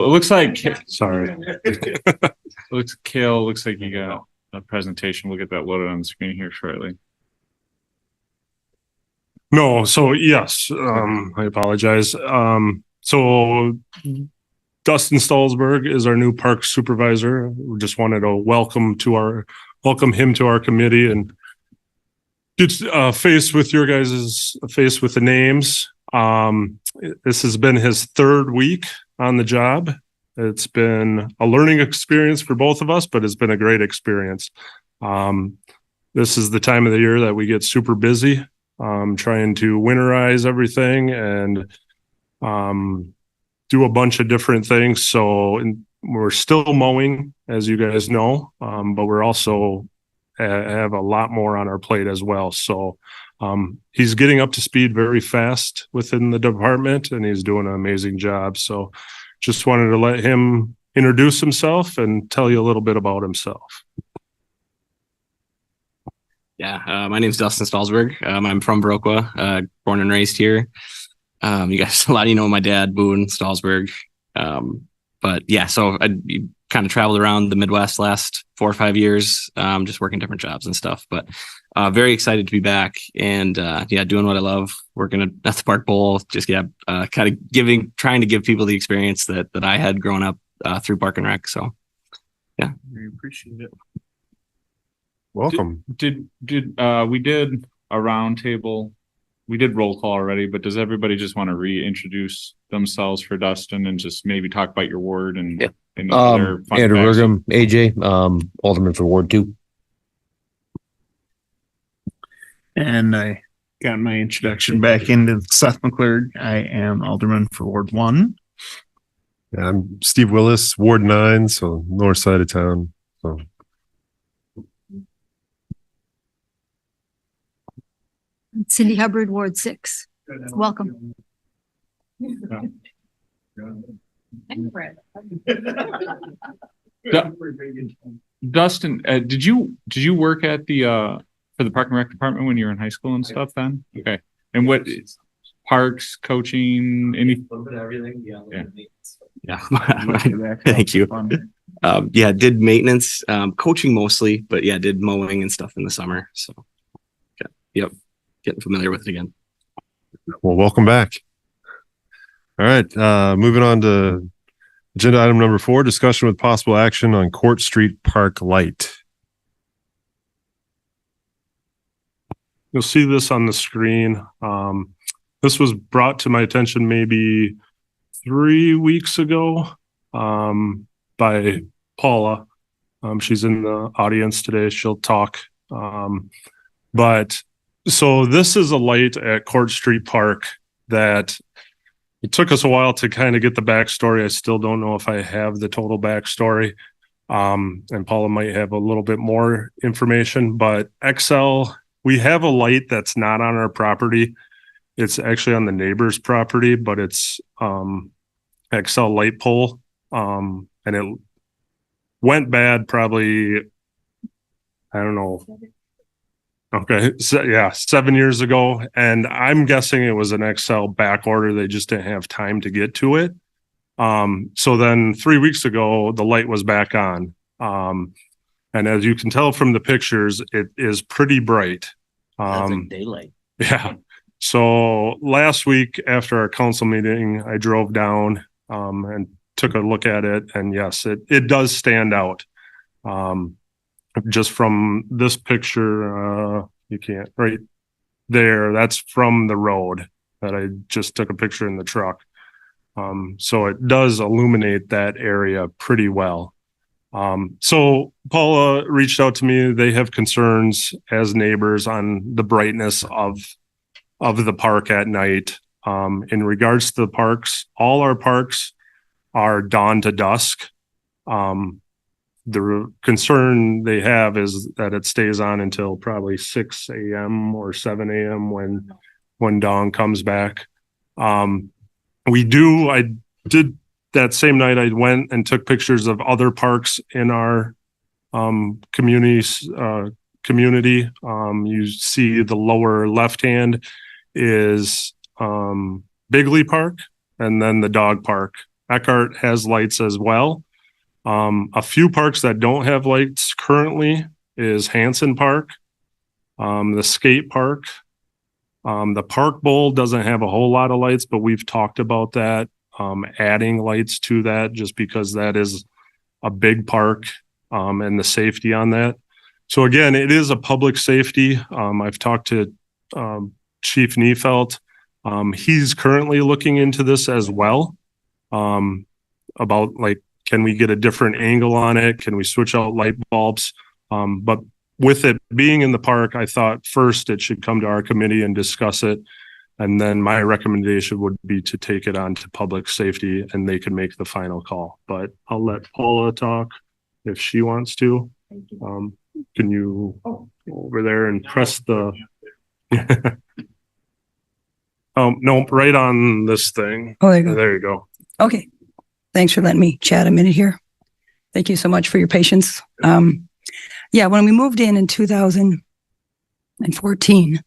It looks like, sorry. Looks like you got a presentation. We'll get that loaded on the screen here shortly. No, so yes, I apologize. So Dustin Stolzberg is our new park supervisor. We just wanted to welcome him to our committee and get face with your guys' face with the names. This has been his third week on the job. It's been a learning experience for both of us, but it's been a great experience. This is the time of the year that we get super busy, trying to winterize everything and do a bunch of different things. So we're still mowing, as you guys know, but we're also have a lot more on our plate as well. So he's getting up to speed very fast within the department, and he's doing an amazing job. So just wanted to let him introduce himself and tell you a little bit about himself. Yeah, my name is Dustin Stolzberg. I'm from Viroqua, born and raised here. You guys, a lot of you know my dad, Boone Stolzberg. But yeah, so I kind of traveled around the Midwest last 4 or 5 years, just working different jobs and stuff. But very excited to be back and yeah, doing what I love, working at the Park Bowl. Just kind of trying to give people the experience that I had growing up through Park and Rec. So yeah, we appreciate it. Welcome. We did a roundtable. We did roll call already, but does everybody just want to reintroduce themselves for Dustin and just maybe talk about your ward and, and Andrew Bergam, AJ, Alderman for Ward 2. And I got my introduction back into Seth McClurg. I am Alderman for Ward 1. Yeah, I'm Steve Willis, Ward 9, so north side of town. So Cindy Hubbard, Ward 6. Welcome. Dustin, did you work at the for the Park and Rec department when you were in high school and stuff then? Okay. And what parks, coaching, any? A little bit of everything. Yeah. Thank you. Yeah, did maintenance, coaching mostly, but yeah, did mowing and stuff in the summer. So yep, getting familiar with it again. well, welcome back. All right, moving on to agenda item number 4, discussion with possible action on Court Street Park light. You'll see this on the screen. This was brought to my attention maybe 3 weeks ago by Paula. She's in the audience today. She'll talk. But so this is a light at Court Street Park that it took us a while to kind of get the backstory. I still don't know if I have the total backstory. And Paula might have a little bit more information, but XL, we have a light that's not on our property. It's actually on the neighbor's property, but it's XL light pole. And it went bad probably, I don't know. Okay. So yeah, 7 years ago. And I'm guessing it was an XL back order. They just didn't have time to get to it. So then 3 weeks ago, the light was back on. And as you can tell from the pictures, it is pretty bright. That's like daylight. Yeah. So last week after our council meeting, I drove down and took a look at it. And yes, it does stand out. Just from this picture, you can't, right there, that's from the road that I just took a picture in the truck. So it does illuminate that area pretty well. So Paula reached out to me. They have concerns as neighbors on the brightness of the park at night. In regards to the parks, all our parks are dawn to dusk. The concern they have is that it stays on until probably 6 a.m. or 7 a.m. when dawn comes back. I did that same night, I went and took pictures of other parks in our community. You see the lower left hand is Bigley Park, and then the dog park Eckhart has lights as well. A few parks that don't have lights currently is Hanson Park, the skate park. The Park Bowl doesn't have a whole lot of lights, but we've talked about that, adding lights to that just because that is a big park, and the safety on that. So again, it is a public safety. I've talked to Chief Neufeld. He's currently looking into this as well, about like, can we get a different angle on it? Can we switch out light bulbs? But with it being in the park, I thought first it should come to our committee and discuss it. And then my recommendation would be to take it on to public safety and they can make the final call. But I'll let Paula talk if she wants to. Can you go over there and press the, no, right on this thing. Oh, there you go. There you go. Okay. Thanks for letting me chat a minute here. Thank you so much for your patience. Yeah, when we moved in 2014,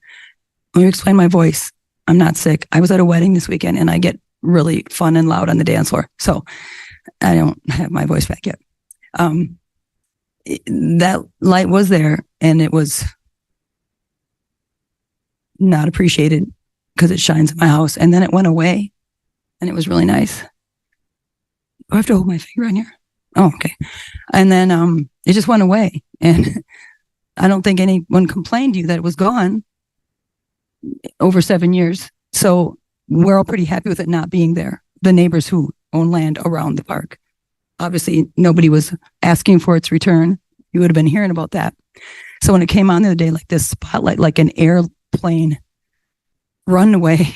let me explain my voice. I'm not sick. I was at a wedding this weekend and I get really fun and loud on the dance floor. So I don't have my voice back yet. That light was there and it was not appreciated because it shines in my house. And then it went away and it was really nice. Do I have to hold my finger on here? Oh, okay. And then it just went away. And I don't think anyone complained to you that it was gone over 7 years. So we're all pretty happy with it not being there. The neighbors who own land around the park. Obviously, nobody was asking for its return. You would have been hearing about that. So when it came on the other day, like this spotlight, like an airplane runway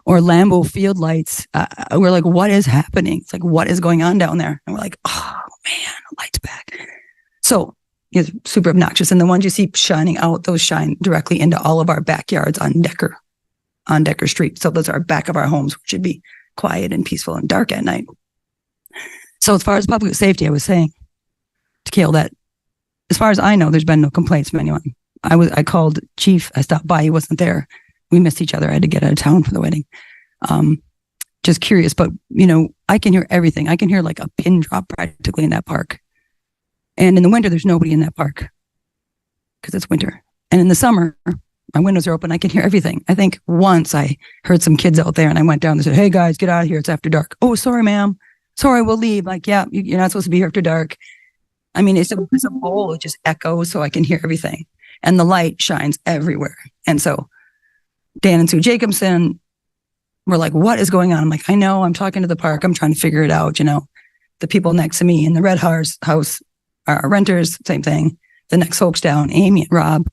or Lambeau field lights, we're like, what is happening? It's like, what is going on down there? And we're like, oh man, the light's back. So it's super obnoxious. And the ones you see shining out, those shine directly into all of our backyards on Decker Street. So those are back of our homes, which should be quiet and peaceful and dark at night. So as far as public safety, I was saying to Kale that as far as I know, there's been no complaints from anyone. I called Chief. I stopped by. He wasn't there. We missed each other. I had to get out of town for the wedding. Just curious, but you know, I can hear everything. I can hear like a pin drop practically in that park. And in the winter, there's nobody in that park because it's winter. And in the summer, my windows are open. I can hear everything. I think once I heard some kids out there and I went down and said, "Hey guys, get out of here. It's after dark." "Oh, sorry, ma'am. Sorry, we'll leave." Like, yeah, you're not supposed to be here after dark. I mean, it's a bowl. It just echoes so I can hear everything. And the light shines everywhere. And so Dan and Sue Jacobson were like, "What is going on?" I'm like, "I know. I'm talking to the park. I'm trying to figure it out." You know, the people next to me in the Red House are renters, same thing. The next folks down, Amy and Rob,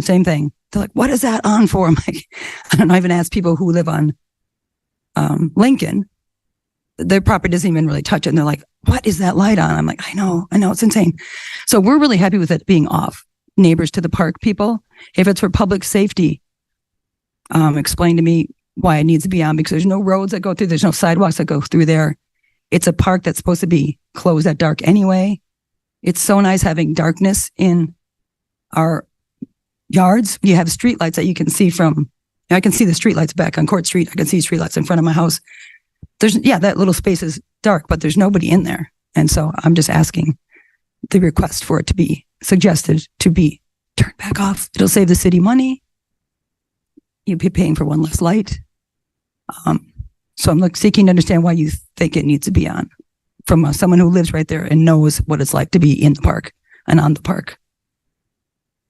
same thing. They're like, "What is that on for?" I'm like, I don't know. I even asked people who live on Lincoln. Their property doesn't even really touch it. And they're like, "What is that light on?" I'm like, I know, it's insane. So we're really happy with it being off. Neighbors to the park people, if it's for public safety, explain to me why it needs to be on, because there's no roads that go through. There's no sidewalks that go through there. It's a park that's supposed to be closed at dark anyway. It's so nice having darkness in our yards. You have streetlights that you can see from, I can see the streetlights back on Court Street. I can see streetlights in front of my house. That little space is dark, but there's nobody in there. And so I'm just asking the request for it to be suggested to be turned back off. It'll save the city money. You'd be paying for one less light. So I'm seeking to understand why you think it needs to be on from someone who lives right there and knows what it's like to be in the park and on the park.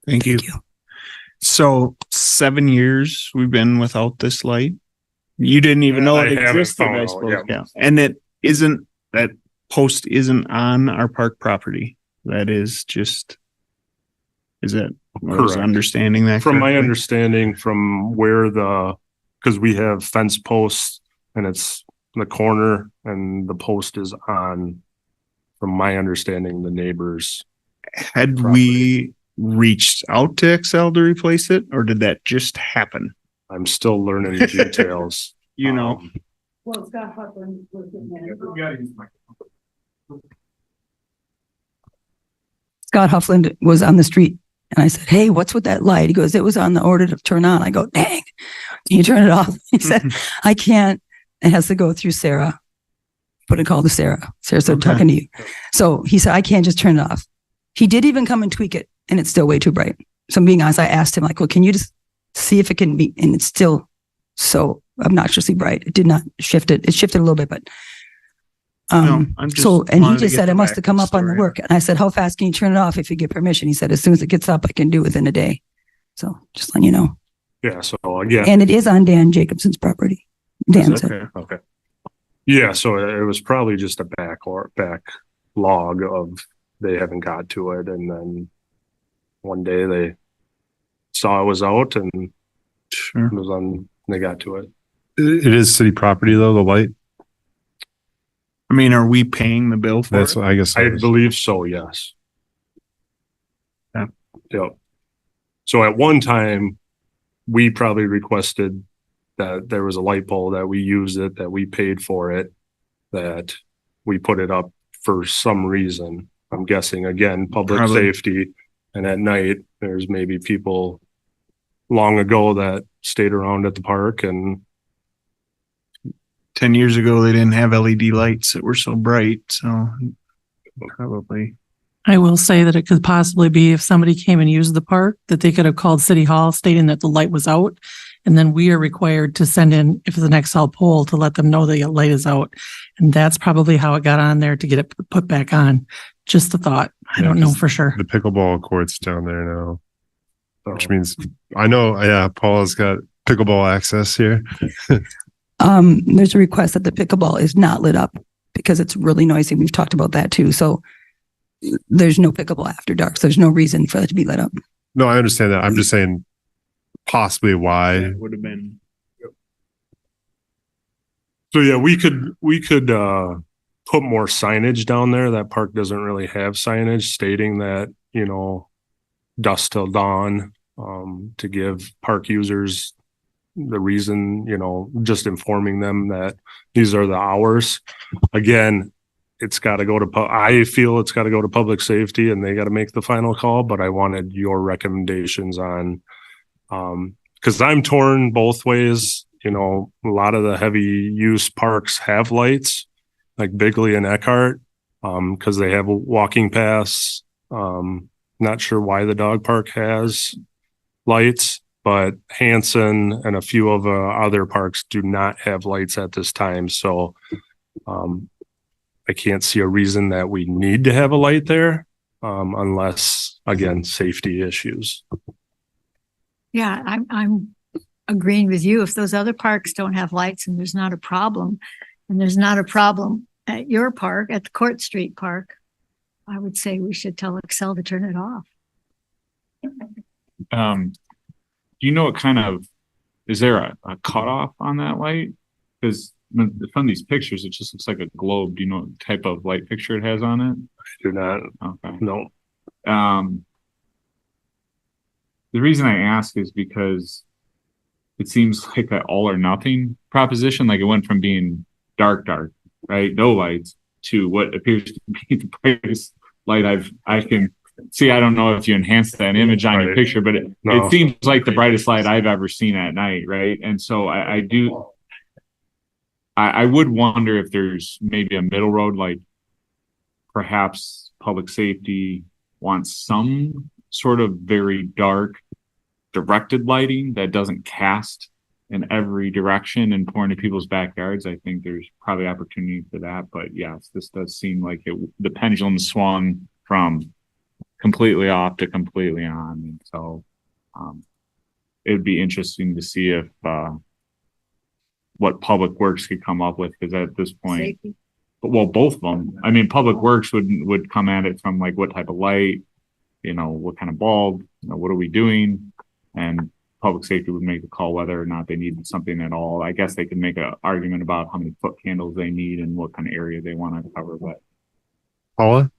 Thank you. So 7 years we've been without this light. You didn't even know it existed, I suppose. Yeah. And that post isn't on our park property. That is just, is it? Correct. Understanding that from correctly? my understanding, from where because we have fence posts and it's in the corner and the post is on, from my understanding, the neighbors. Had we reached out to Excel to replace it, or did that just happen? I'm still learning the details. Well, Scott Huffman Scott Huffland was on the street and I said, "Hey, what's with that light?" He goes, "It was on the order to turn on." I go, "Dang, can you turn it off?" He said, "I can't. It has to go through Sarah put a call to Sarah. Sarah started Okay. talking to you. So he said, I can't just turn it off. He did even come and tweak it, and it's still way too bright. So I'm being honest, I asked him, like, well, can you just see if it can be, and it's still so obnoxiously bright. It did not shift it. It shifted a little bit, but No, I'm just so, and he wanted to just get said the it must have come up on the backstory. work. And I said, how fast can you turn it off if you get permission? He said, as soon as it gets up, I can do it within a day. So just letting you know. Yeah. So again, And it is on Dan Jacobson's property. Dan said, Okay. okay. Yeah. So it was probably just a back log of they haven't got to it. And then one day they saw it was out and Sure. it was on, they got to it. It is city property though, the light. I mean, are we paying the bill for That's, it? I guess. I believe so. Yes. Yeah. Yep. So at one time, we probably requested that there was a light pole, that we used it, that we paid for it, that we put it up for some reason. I'm guessing again, public Probably. safety. And at night, there's maybe people long ago that stayed around at the park and 10 years ago, they didn't have LED lights that were so bright. So probably. I will say that it could possibly be if somebody came and used the park, that they could have called City Hall stating that the light was out. And then we are required to send in, if it's an XL pole, to let them know the light is out. And that's probably how it got on there to get it put back on. Just a thought. I Yeah, don't know 'cause for sure. The pickleball court's down there now, which so, means I know. Yeah, Paula's got pickleball access here. there's a request that the pickleball is not lit up because it's really noisy. We've talked about that too. So there's no pickleball after dark. So there's no reason for it to be lit up. No, I understand that. I'm just saying possibly why. It would have been. so yeah, we could put more signage down there. That park doesn't really have signage stating that, dusk till dawn, to give park users the reason, just informing them that these are the hours. Again, it's got to go to, I feel it's got to go to public safety and they got to make the final call, but I wanted your recommendations on, because I'm torn both ways. A lot of the heavy use parks have lights like Bigley and Eckhart, because they have walking paths. Not sure why the dog park has lights, but Hanson and a few of other parks do not have lights at this time. So I can't see a reason that we need to have a light there, unless, again, safety issues. Yeah, I'm agreeing with you. If those other parks don't have lights and there's not a problem, and there's not a problem at your park, at the Court Street Park, I would say we should tell Excel to turn it off. Do you know what kind of, is there a cutoff on that light? Because from these pictures, it just looks like a globe. Do you know what type of light fixture it has on it? I do not. Okay. No. The reason I ask is because it seems like an all or nothing proposition. Like it went from being dark, right? No lights, to what appears to be the brightest light I can see. I don't know if you enhanced that image on your Right. picture, but it seems like the brightest light I've ever seen at night, right? And so I would wonder if there's maybe a middle road, like perhaps public safety wants some sort of very dark directed lighting that doesn't cast in every direction and pour into people's backyards. I think there's probably opportunity for that. But yes, this does seem like the pendulum swung from completely off to completely on. And so it would be interesting to see if what Public Works could come up with, because at this point, Safety. well, both of them. I mean, Public Works would come at it from like what type of light, what kind of bulb, what are we doing, and Public Safety would make the call whether or not they needed something at all. I guess they could make an argument about how many foot candles they need and what kind of area they want to cover. But Paula?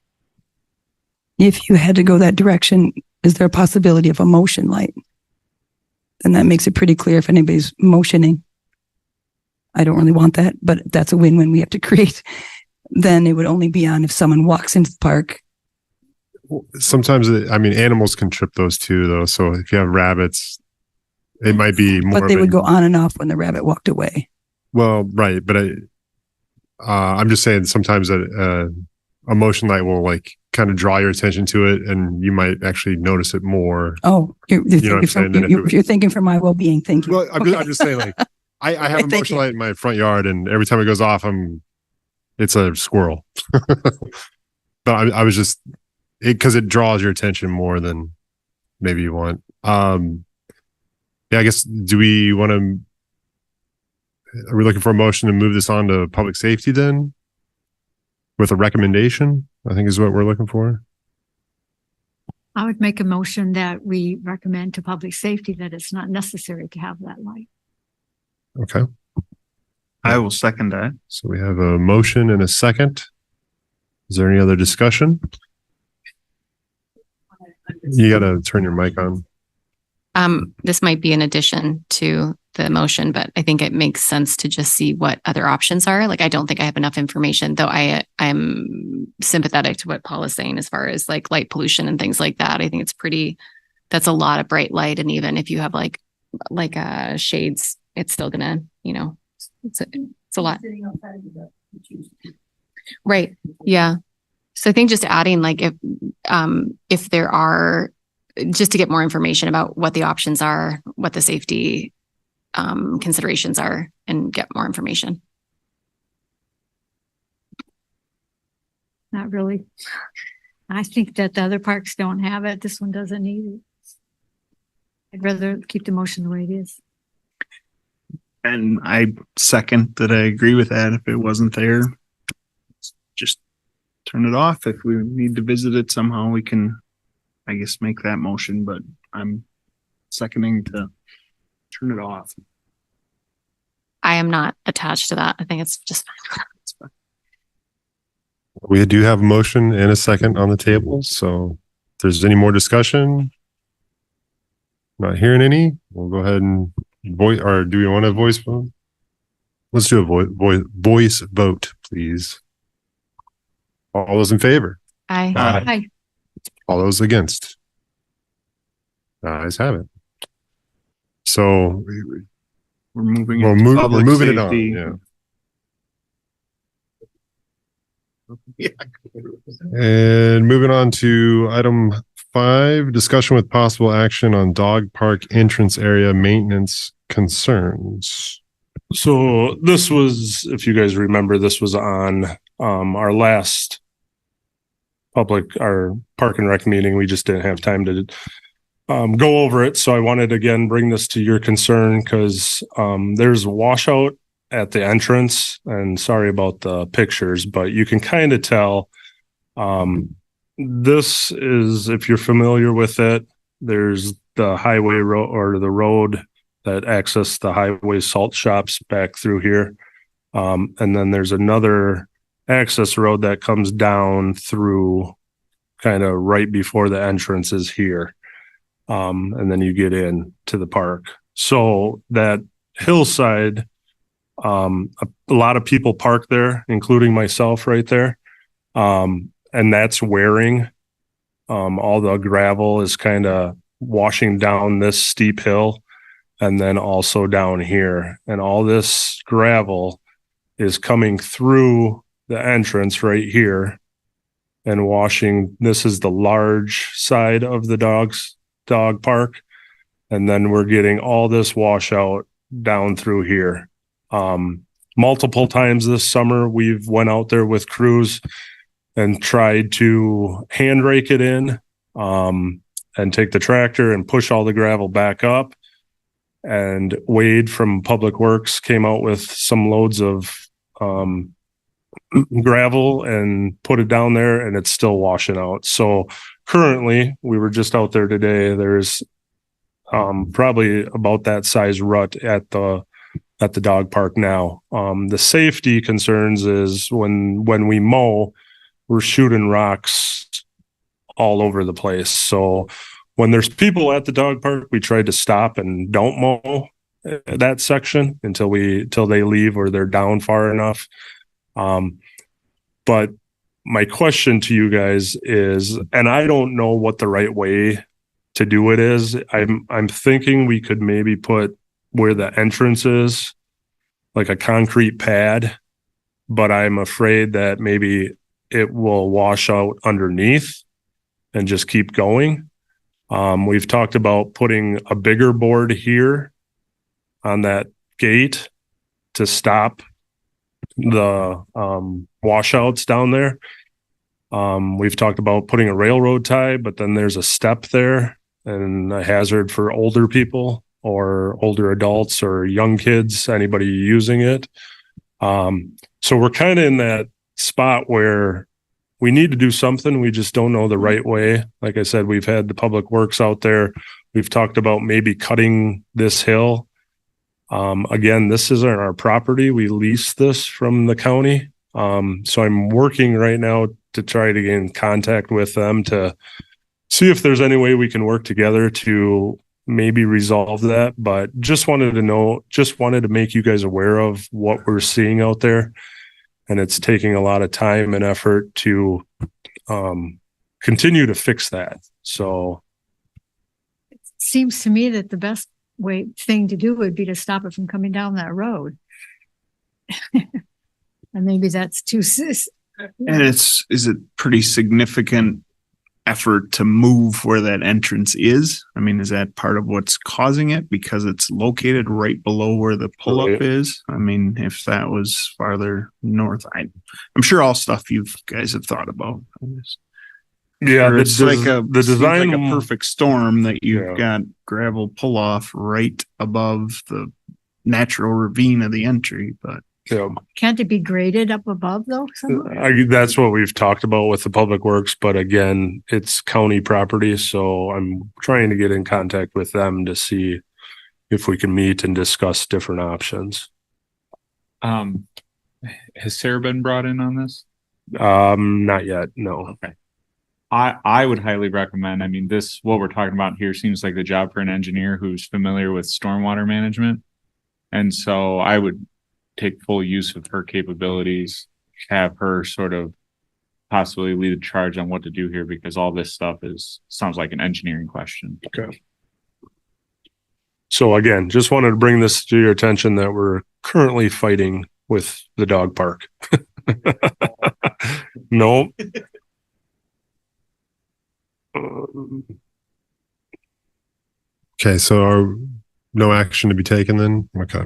If you had to go that direction, is there a possibility of a motion light? And that makes it pretty clear if anybody's motioning. I don't really want that, but that's a win-win we have to create. Then it would only be on if someone walks into the park. Sometimes, animals can trip those too, though. So if you have rabbits, it might be more. But they would go on and off when the rabbit walked away. Well, right, but I'm just saying sometimes a motion light will like kind of draw your attention to it, and you might actually notice it more. Oh, you're thinking for my well-being. Thank you. Well, I'm just saying, like, I have a motion light in my front yard, and every time it goes off, it's a squirrel. But I was just because it draws your attention more than maybe you want. Yeah, I guess. Do we want to? Are we looking for a motion to move this on to public safety then? With a recommendation, I think is what we're looking for. I would make a motion that we recommend to public safety that it's not necessary to have that light. Okay. I will second that. So we have a motion and a second. Is there any other discussion? You got to turn your mic on. This might be in addition to the motion, but I think it makes sense to just see what other options are. Like, I don't think I have enough information, though I'm sympathetic to what Paul is saying as far as like light pollution and things like that. I think that's a lot of bright light. And even if you have like shades, it's still gonna, it's a lot. Right. Yeah. So I think just adding like if there are, just to get more information about what the options are, what the safety considerations are, and get more information. Not really. I think that the other parks don't have it. This one doesn't need it. I'd rather keep the motion the way it is. And I second that. I agree with that. If it wasn't there, just turn it off. If we need to visit it somehow, we can, I guess, make that motion, but I'm seconding to turn it off. I am not attached to that. I think it's just fine. We do have a motion and a second on the table. So if there's any more discussion, not hearing any, we'll go ahead and voice, or do we want a voice vote? Let's do a voice vote, please. All those in favor? Aye. Aye. All those against? Ayes have it. So we're moving. We're moving it on. Yeah. And moving on to item 5, discussion with possible action on dog park entrance area maintenance concerns. So this was, if you guys remember, this was on our last our park and rec meeting. We just didn't have time to go over it. So I wanted to again bring this to your concern because there's a washout at the entrance, and sorry about the pictures, but you can kind of tell this is, if you're familiar with it, there's the highway road or the road that access the highway salt shops back through here. And then there's another access road that comes down through kind of right before the entrance is here. And then you get in to the park. So that hillside, a lot of people park there, including myself right there. And that's wearing. All the gravel is kind of washing down this steep hill and then also down here. And all this gravel is coming through the entrance right here and washing. This is the large side of the dog park. And then we're getting all this washout down through here. Multiple times this summer, we've went out there with crews and tried to hand rake it in, and take the tractor and push all the gravel back up. And Wade from Public Works came out with some loads of gravel and put it down there, and it's still washing out. So currently, we were just out there today. There's probably about that size rut at the dog park now. The safety concerns is when we mow, we're shooting rocks all over the place. So when there's people at the dog park, we try to stop and don't mow that section until they leave or they're down far enough. But my question to you guys is, and I don't know what the right way to do it is. I'm thinking we could maybe put where the entrance is, like a concrete pad, but I'm afraid that maybe it will wash out underneath and just keep going. We've talked about putting a bigger board here on that gate to stop the washouts down there. We've talked about putting a railroad tie, but then there's a step there and a hazard for older people or older adults or young kids, anybody using it. So we're kind of in that spot where we need to do something. We just don't know the right way. Like I said, we've had the public works out there. We've talked about maybe cutting this hill. Again, this isn't our property. We lease this from the county. So I'm working right now to try to get in contact with them to see if there's any way we can work together to maybe resolve that. But just wanted to make you guys aware of what we're seeing out there. And it's taking a lot of time and effort to continue to fix that. So it seems to me that the best thing to do would be to stop it from coming down that road. And maybe that's too and is it pretty significant effort to move where that entrance is? I mean, is that part of what's causing it because it's located right below where the pull-up is? I mean, if that was farther north, I'm sure all stuff you guys have thought about. Yeah, it's like the design like a perfect storm that you've got gravel pull off right above the natural ravine of the entry, but can't it be graded up above though? That's what we've talked about with the public works, but again, it's county property, so I'm trying to get in contact with them to see if we can meet and discuss different options. Has Sarah been brought in on this? Not yet, no. Okay. I would highly recommend, I mean, what we're talking about here seems like the job for an engineer who's familiar with stormwater management. And so I would take full use of her capabilities, have her sort of possibly lead the charge on what to do here, because all this stuff sounds like an engineering question. Okay. So again, just wanted to bring this to your attention that we're currently fighting with the dog park. No. Okay, so no action to be taken then? Okay.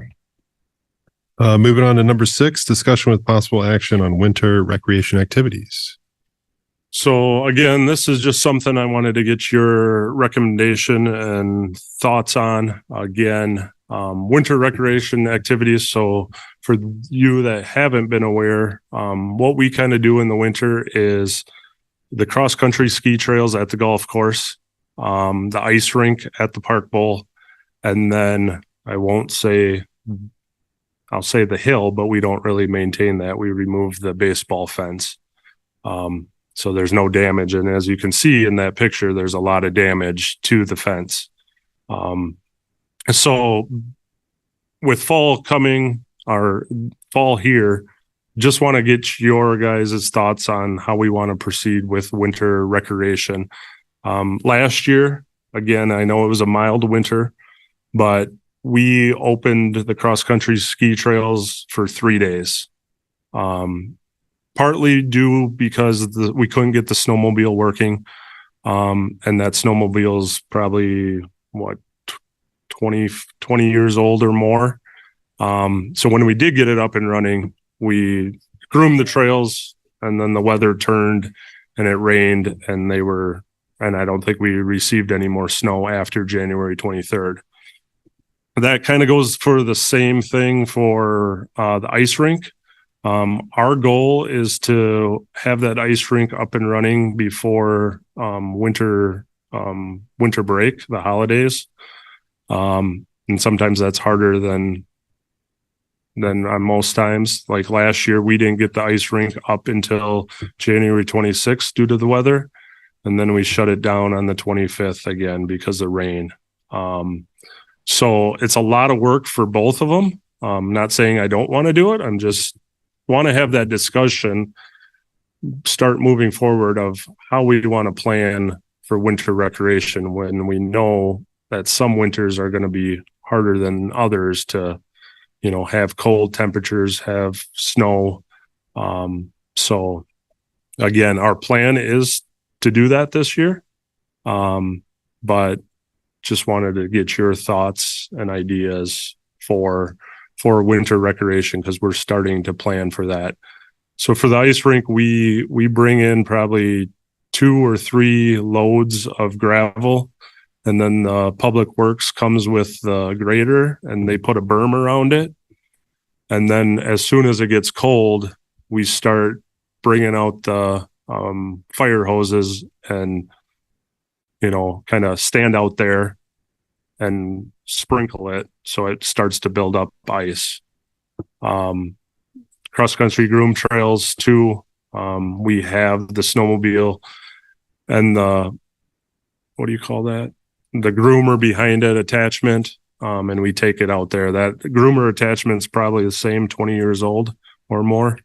Moving on to number 6, discussion with possible action on winter recreation activities. So again, this is just something I wanted to get your recommendation and thoughts on. Again, winter recreation activities. So for you that haven't been aware, what we kind of do in the winter is the cross-country ski trails at the golf course, the ice rink at the Park Bowl, and then I'll say the hill, but we don't really maintain that. We remove the baseball fence. So there's no damage. And as you can see in that picture, there's a lot of damage to the fence. So with fall coming, or fall here, just want to get your guys' thoughts on how we want to proceed with winter recreation. Last year, again, I know it was a mild winter, but we opened the cross-country ski trails for 3 days. Partly due because we couldn't get the snowmobile working. And that snowmobile's probably 20 years old or more. So when we did get it up and running, we groomed the trails, and then the weather turned and it rained, and I don't think we received any more snow after January 23rd. That kind of goes for the same thing for the ice rink. Our goal is to have that ice rink up and running before winter break, the holidays. And sometimes that's harder than on most times. Like last year, we didn't get the ice rink up until January 26th due to the weather. And then we shut it down on the 25th again because of rain. So it's a lot of work for both of them. I'm not saying I don't want to do it. I'm just want to have that discussion, start moving forward of how we want to plan for winter recreation when we know that some winters are going to be harder than others to, have cold temperatures, have snow, So again, our plan is to do that this year. But just wanted to get your thoughts and ideas for winter recreation, because we're starting to plan for that. So for the ice rink, we bring in probably 2 or 3 loads of gravel, and then the Public Works comes with the grader and they put a berm around it. And then as soon as it gets cold, we start bringing out the fire hoses and, you know, kind of stand out there and sprinkle it so it starts to build up ice. Cross country groom trails too. We have the snowmobile and the, what do you call that? The groomer behind it attachment. And we take it out there. That groomer attachment's probably the same, 20 years old or more.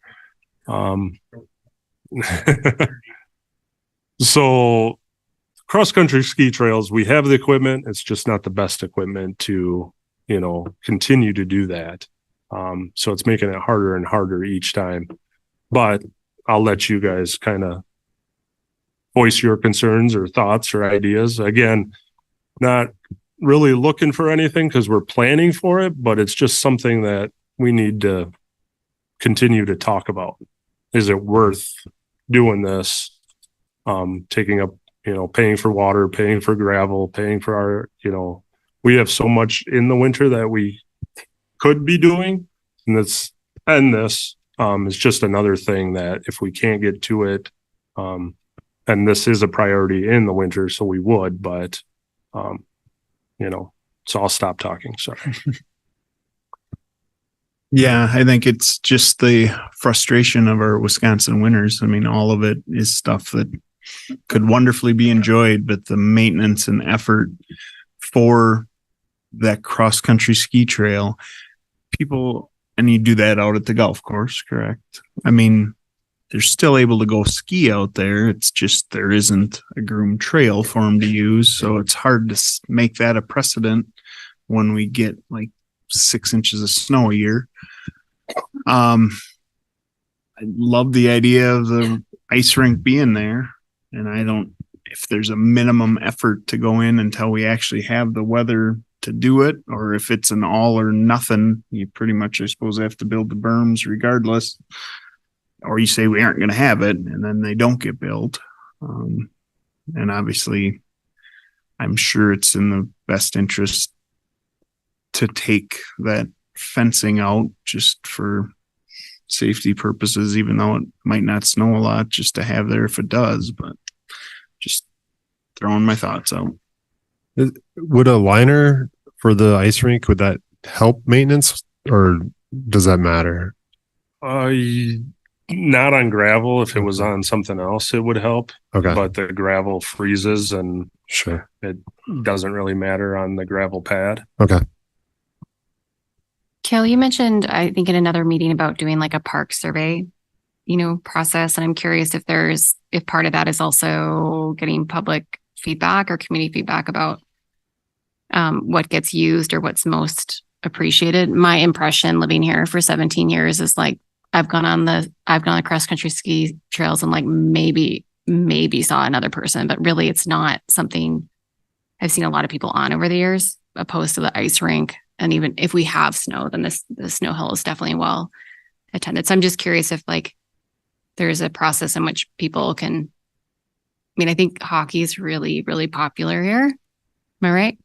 So cross country ski trails, we have the equipment. It's just not the best equipment to, you know, continue to do that. So it's making it harder and harder each time, but I'll let you guys kind of voice your concerns or thoughts or ideas. Again, not really looking for anything because we're planning for it, but it's just something that we need to continue to talk about. Is it worth doing this? Taking up, you know, paying for water, paying for gravel, paying for our, you know, we have so much in the winter that we could be doing. And this is just another thing that if we can't get to it, and this is a priority in the winter, so we would, but, you know, so I'll stop talking. Sorry. Yeah, I think it's just the frustration of our Wisconsin winters. I mean, all of it is stuff that could wonderfully be enjoyed, but the maintenance and effort for that cross country ski trail, people, and you do that out at the golf course, correct? I mean, they're still able to go ski out there. It's just there isn't a groomed trail for them to use. So it's hard to make that a precedent when we get like 6 inches of snow a year. I love the idea of the ice rink being there. And I don't, if there's a minimum effort to go in until we actually have the weather to do it, or if it's an all or nothing, you pretty much, I suppose, have to build the berms regardless. Or you say we aren't going to have it, and then they don't get built. And obviously, I'm sure it's in the best interest to take that fencing out just for safety purposes, even though it might not snow a lot, just to have there if it does. But just throwing my thoughts out. Would a liner for the ice rink, would that help maintenance, or does that matter? Not on gravel. If it was on something else, it would help. Okay. But the gravel freezes and sure, it doesn't really matter on the gravel pad. Okay. Kale, you mentioned, I think in another meeting about doing like a park survey, you know, process. And I'm curious if part of that is also getting public feedback or community feedback about what gets used or what's most appreciated. My impression living here for 17 years is like, I've gone cross country ski trails and like maybe saw another person, but really it's not something I've seen a lot of people on over the years, opposed to the ice rink. And even if we have snow, then the snow hill is definitely well attended. So I'm just curious if like there's a process in which people can, I mean, I think hockey is really, really popular here. Am I right?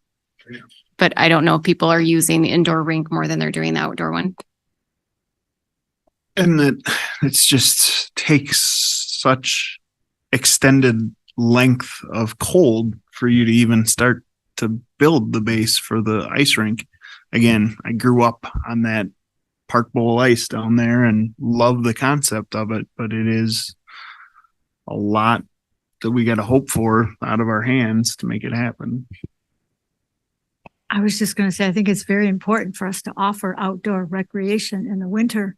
Yeah. But I don't know if people are using the indoor rink more than they're doing the outdoor one. And that it's just takes such extended length of cold for you to even start to build the base for the ice rink. Again, I grew up on that Park Bowl ice down there and love the concept of it, but it is a lot that we got to hope for out of our hands to make it happen. I was just going to say, I think it's very important for us to offer outdoor recreation in the winter.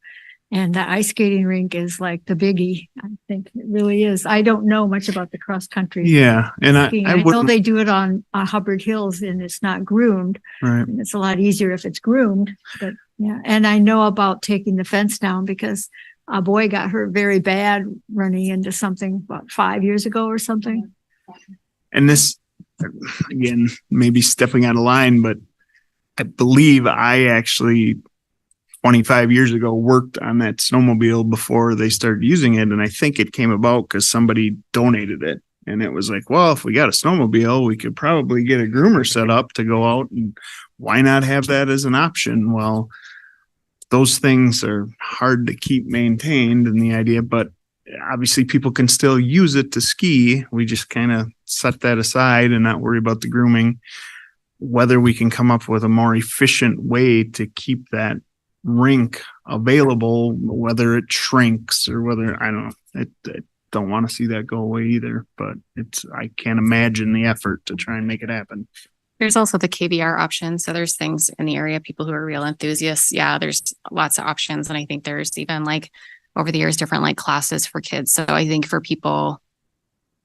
And the ice skating rink is like the biggie. I think it really is. I don't know much about the cross country. Yeah. And I know they do it on Hubbard Hills and it's not groomed. Right. And it's a lot easier if it's groomed. But yeah. And I know about taking the fence down because a boy got hurt very bad running into something about 5 years ago or something. And this, again, maybe stepping out of line, but I believe I actually 25 years ago worked on that snowmobile before they started using it. And I think it came about because somebody donated it. And it was like, well, if we got a snowmobile, we could probably get a groomer set up to go out, and why not have that as an option? Well, those things are hard to keep maintained in the idea, but obviously people can still use it to ski. We just kind of set that aside and not worry about the grooming. Whether we can come up with a more efficient way to keep that rink available, whether it shrinks or whether, I don't know, I don't want to see that go away either, but I can't imagine the effort to try and make it happen. There's also the KBR option. So there's things in the area, people who are real enthusiasts. Yeah, there's lots of options. And I think there's even like over the years, different like classes for kids. So I think for people,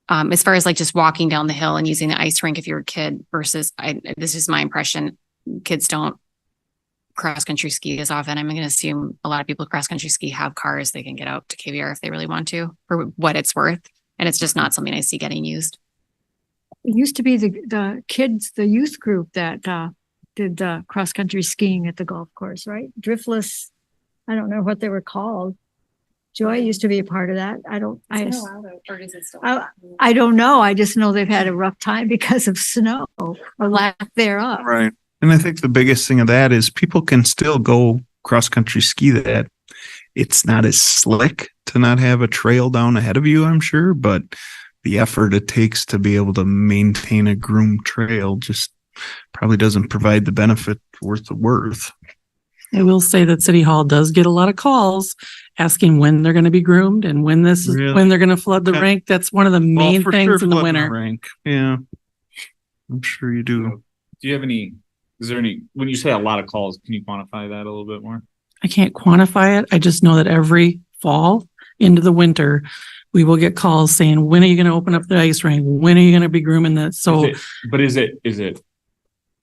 as far as like just walking down the hill and using the ice rink if you're a kid versus, this is my impression, kids don't cross country ski as often. I'm going to assume a lot of people cross country ski have cars. They can get out to KBR if they really want to, for what it's worth. And it's just not something I see getting used. It used to be the kids, the youth group that did the cross country skiing at the golf course, right? Driftless. I don't know what they were called. Joy used to be a part of that. I don't know. I just know they've had a rough time because of snow or lack thereof. Right. And I think the biggest thing of that is people can still go cross country ski that. It's not as slick to not have a trail down ahead of you, I'm sure, but the effort it takes to be able to maintain a groomed trail just probably doesn't provide the benefit worth the worth. I will say that City Hall does get a lot of calls asking when they're going to be groomed and when when they're going to flood the rink. That's one of the main things in the winter. Rink. Yeah, I'm sure you do. Do you have any? Is there any? When you say a lot of calls, can you quantify that a little bit more? I can't quantify it. I just know that every fall into the winter, we will get calls saying, "When are you going to open up the ice rink? When are you going to be grooming that?" So, is it?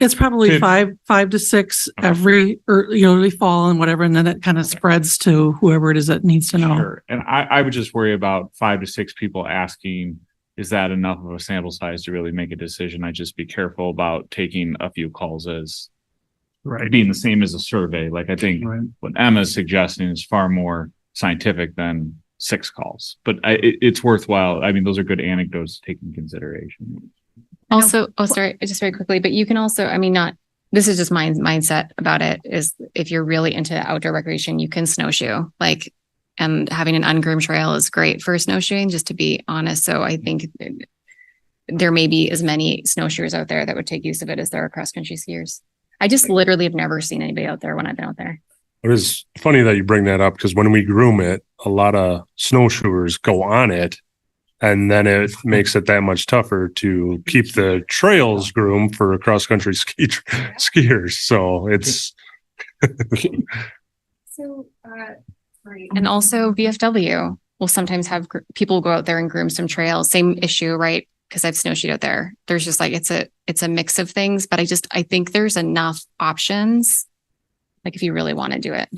It's probably five to six every early fall and whatever, and then it kind of spreads to whoever it is that needs to know. Sure. And I would just worry about 5 to 6 people asking, is that enough of a sample size to really make a decision? I'd just be careful about taking a few calls as being the same as a survey. Like I think what Emma's suggesting is far more scientific than 6 calls, but it's worthwhile. I mean, those are good anecdotes to take into consideration. Also, sorry, just very quickly, but you can also, I mean, this is just my mindset about it is if you're really into outdoor recreation, you can snowshoe, and having an ungroomed trail is great for snowshoeing, just to be honest. So I think there may be as many snowshoers out there that would take use of it as there are cross country skiers. I just literally have never seen anybody out there when I've been out there. It is funny that you bring that up because when we groom it, a lot of snowshoers go on it. And then it makes it that much tougher to keep the trails groomed for cross country skiers. So it's. And also VFW will sometimes have people go out there and groom some trails. Same issue, right? Because I've snowshoed out there. There's just it's a mix of things, but I think there's enough options. Like if you really want to do it.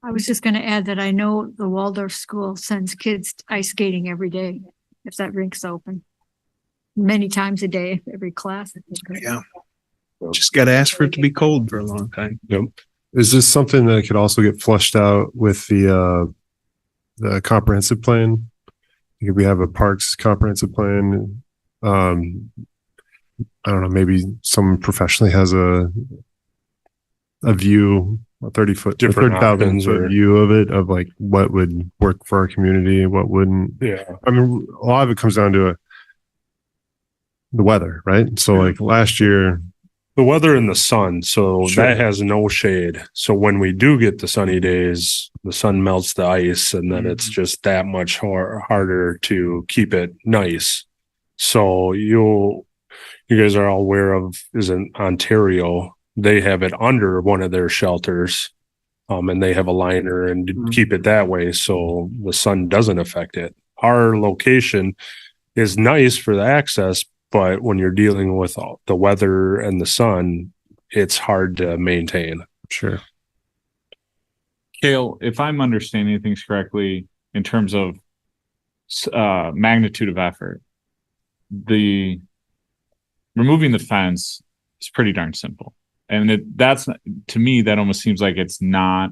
I was just going to add that I know the Waldorf school sends kids ice skating every day. If that rink's open, many times a day, every class. Yeah, just got to ask for it to be cold for a long time. Yep. Is this something that could also get flushed out with the comprehensive plan? Could we have a parks comprehensive plan? I don't know. Maybe someone professionally has a view, a 30-foot, different 30,000-foot view of it, of like what would work for our community, what wouldn't. Yeah. I mean, a lot of it comes down to the weather, right? So like last year, the weather and the sun. So that has no shade. So when we do get the sunny days, the sun melts the ice, and then it's just that much harder to keep it nice. So you guys are all aware of is in Ontario. They have it under one of their shelters, and they have a liner and keep it that way so the sun doesn't affect it. Our location is nice for the access, but when you're dealing with the weather and the sun, it's hard to maintain. Sure. Kale, if I'm understanding things correctly, in terms of magnitude of effort, the removing the fence is pretty darn simple. And that's to me, that almost seems like it's not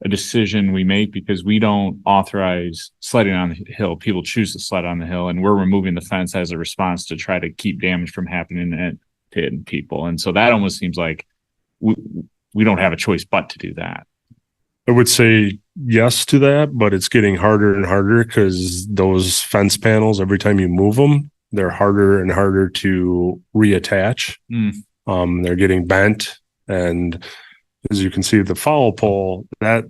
a decision we make because we don't authorize sledding on the hill. People choose to sled on the hill, and we're removing the fence as a response to try to keep damage from happening to hitting people. And so that almost seems like we don't have a choice but to do that. I would say yes to that, but it's getting harder and harder because those fence panels, every time you move them, they're harder and harder to reattach. They're getting bent. And as you can see, the foul pole that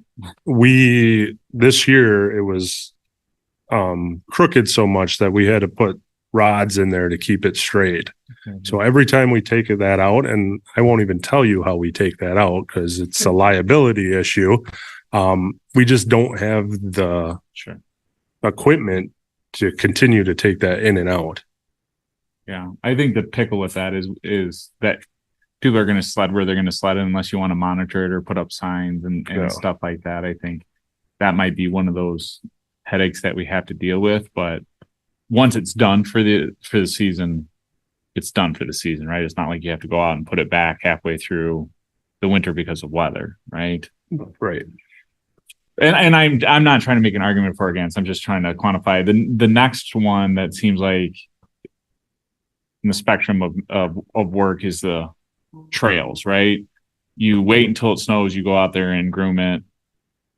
this year, it was crooked so much that we had to put rods in there to keep it straight. So every time we take that out, and I won't even tell you how we take that out because it's a liability issue. We just don't have the equipment to continue to take that in and out. Yeah. I think the pickle with that is that people are going to sled where they're going to sled unless you want to monitor it or put up signs and stuff like that. I think that might be one of those headaches that we have to deal with, but once it's done for the season, it's done for the season, right? It's not like you have to go out and put it back halfway through the winter because of weather, right? Right. And I'm not trying to make an argument for or against. I'm just trying to quantify the next one that seems like in the spectrum of work is the trails, right? You wait until it snows, you go out there and groom it,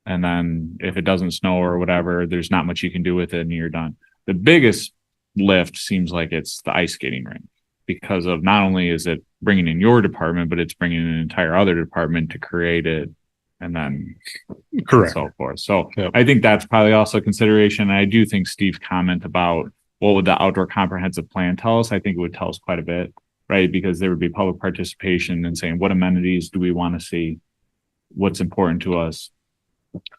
and then if it doesn't snow or whatever, there's not much you can do with it and you're done. The biggest lift seems like it's the ice skating rink because of not only is it bringing in your department, but it's bringing in an entire other department to create it and then correct and so forth. So I think that's probably also a consideration. And I do think Steve's comment about what would the outdoor comprehensive plan tell us? I think it would tell us quite a bit, right? Because there would be public participation and saying, what amenities do we want to see? What's important to us?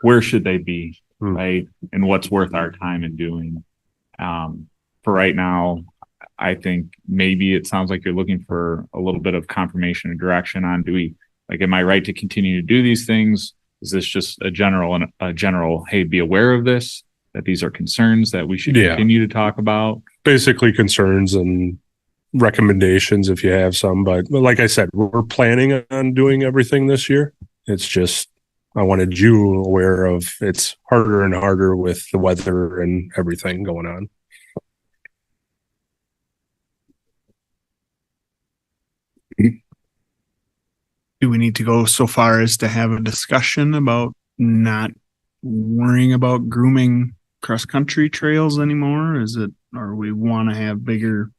Where should they be, right? And what's worth our time in doing? For right now, I think maybe it sounds like you're looking for a little bit of confirmation and direction on am I right to continue to do these things? Is this just a general, hey, be aware of this, that these are concerns that we should continue to talk about? Basically concerns and recommendations if you have some, but like I said, we're planning on doing everything this year. It's just, I wanted you aware of it's harder and harder with the weather and everything going on. Do we need to go so far as to have a discussion about not worrying about grooming cross-country trails anymore? Or we want to have bigger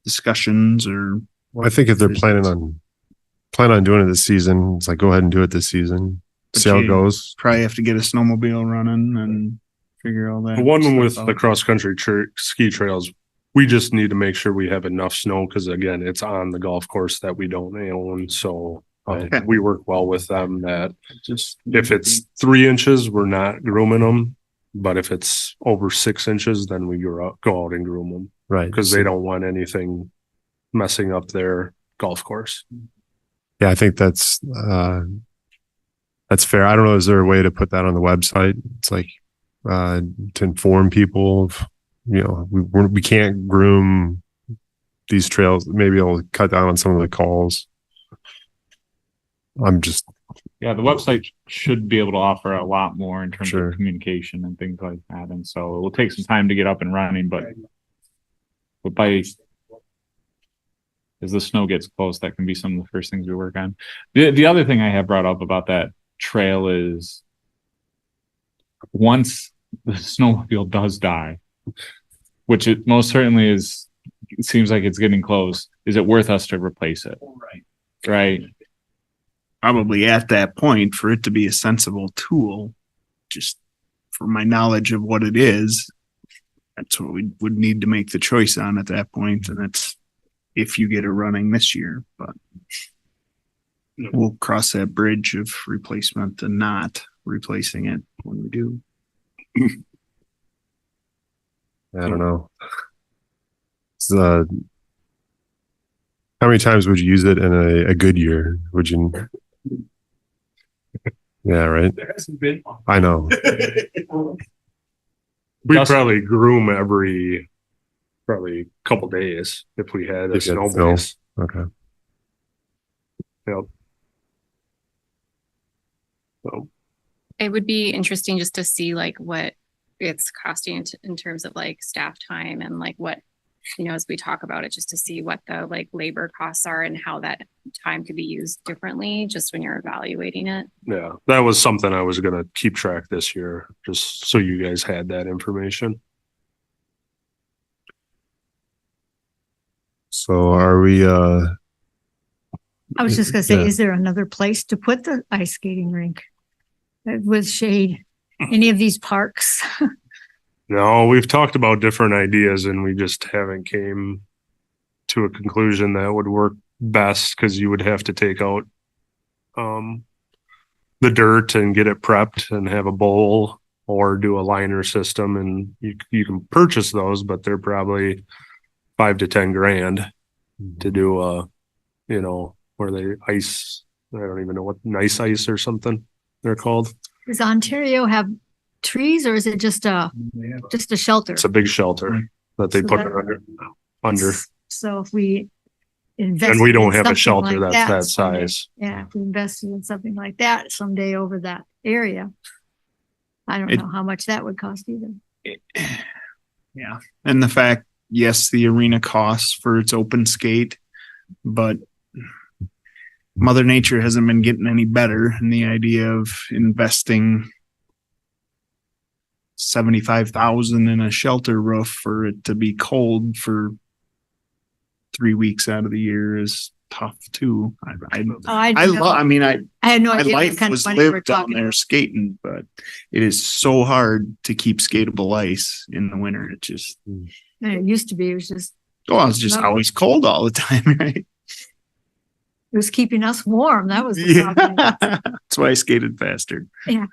discussions or? Well, I think if they're planning on doing it this season, it's like, go ahead and do it this season. See how it goes. Probably have to get a snowmobile running and figure all that. The one with the cross-country ski trails, we just need to make sure we have enough snow because, again, it's on the golf course that we don't own. So we work well with them that just if it's 3 inches, we're not grooming them. But if it's over 6 inches, then we go out and groom them. Right. Because they don't want anything messing up their golf course. Yeah, I think that's fair. I don't know. Is there a way to put that on the website? It's like to inform people of, we can't groom these trails. Maybe it'll cut down on some of the calls. The website should be able to offer a lot more in terms of communication and things like that. And so it will take some time to get up and running, but as the snow gets close, that can be some of the first things we work on. The other thing I have brought up about that trail is once the snowmobile does die, which it most certainly is, it seems like it's getting close. Is it worth us to replace it? Right. Probably at that point, for it to be a sensible tool, just for my knowledge of what it is, that's what we would need to make the choice on at that point. And that's if you get it running this year, but we'll cross that bridge of replacement and not replacing it when we do. I don't know. How many times would you use it in a good year? Would you? Yeah, right. There hasn't been one. I know. We Dustin- probably groom every probably couple days if we had a If you snow had snow. base. Okay. Yep. So It would be interesting just to see like what it's costing in terms of like staff time and like what, as we talk about it, just to see what the like labor costs are and how that time could be used differently just when you're evaluating it. yeah, that was something I was gonna keep track this year, just so you guys had that information. So are we, I was just gonna say, Yeah. is there another place to put the ice skating rink with shade? Any of these parks? No, we've talked about different ideas and we just haven't came to a conclusion that would work best because you would have to take out the dirt and get it prepped and have a bowl or do a liner system, and you can purchase those, but they're probably $5 to $10,000 to do where they ice. I don't even know what nice ice or something they're called. Does Ontario have trees or is it just a shelter? It's a big shelter that they So put that- it under. So if we invest. And we don't in have a something shelter like that's that someday- size. Yeah, if we invested in something like that someday over that area. I don't It- know how much that would cost either. Yeah. And the fact, yes, the arena costs for its open skate, but Mother Nature hasn't been getting any better. And the idea of investing 75,000 in a shelter roof for it to be cold for 3 weeks out of the year is tough too. I had no my idea what life kind of was money we're lived down talking there about. skating, but it is so hard to keep skatable ice in the winter. It just, And it used to be, it was just, it's just always cold all the time, right? it was keeping us warm. That was the problem. That's why I skated faster. Yeah.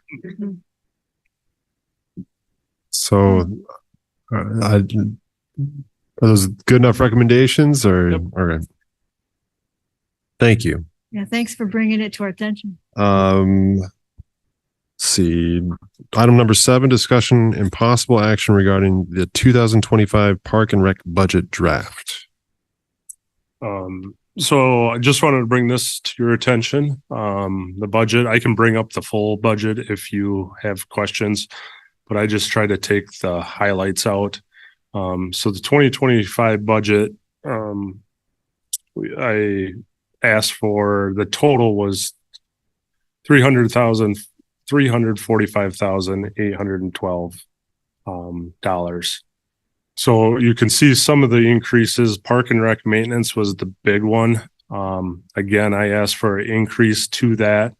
so are those good enough recommendations or? Yep. Okay. Thank you. Yeah, thanks for bringing it to our attention. Let's see, item number 7, discussion and possible action regarding the 2025 Park and Rec budget draft. So I just wanted to bring this to your attention. The budget, I can bring up the full budget if you have questions, but I just try to take the highlights out. So the 2025 budget, I asked for, the total was $345,812 So you can see some of the increases. Park and Rec maintenance was the big one. Again, I asked for an increase to that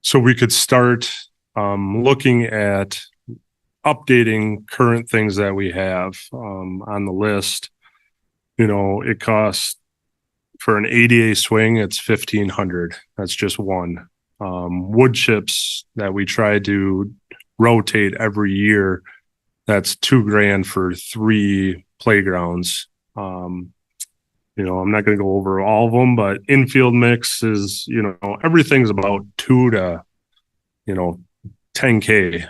so we could start looking at updating current things that we have on the list. It costs for an ADA swing, it's $1,500. That's just one. Wood chips that we try to rotate every year, that's $2,000 for 3 playgrounds. I'm not going to go over all of them, but infield mix is, everything's about 2 to, $10K.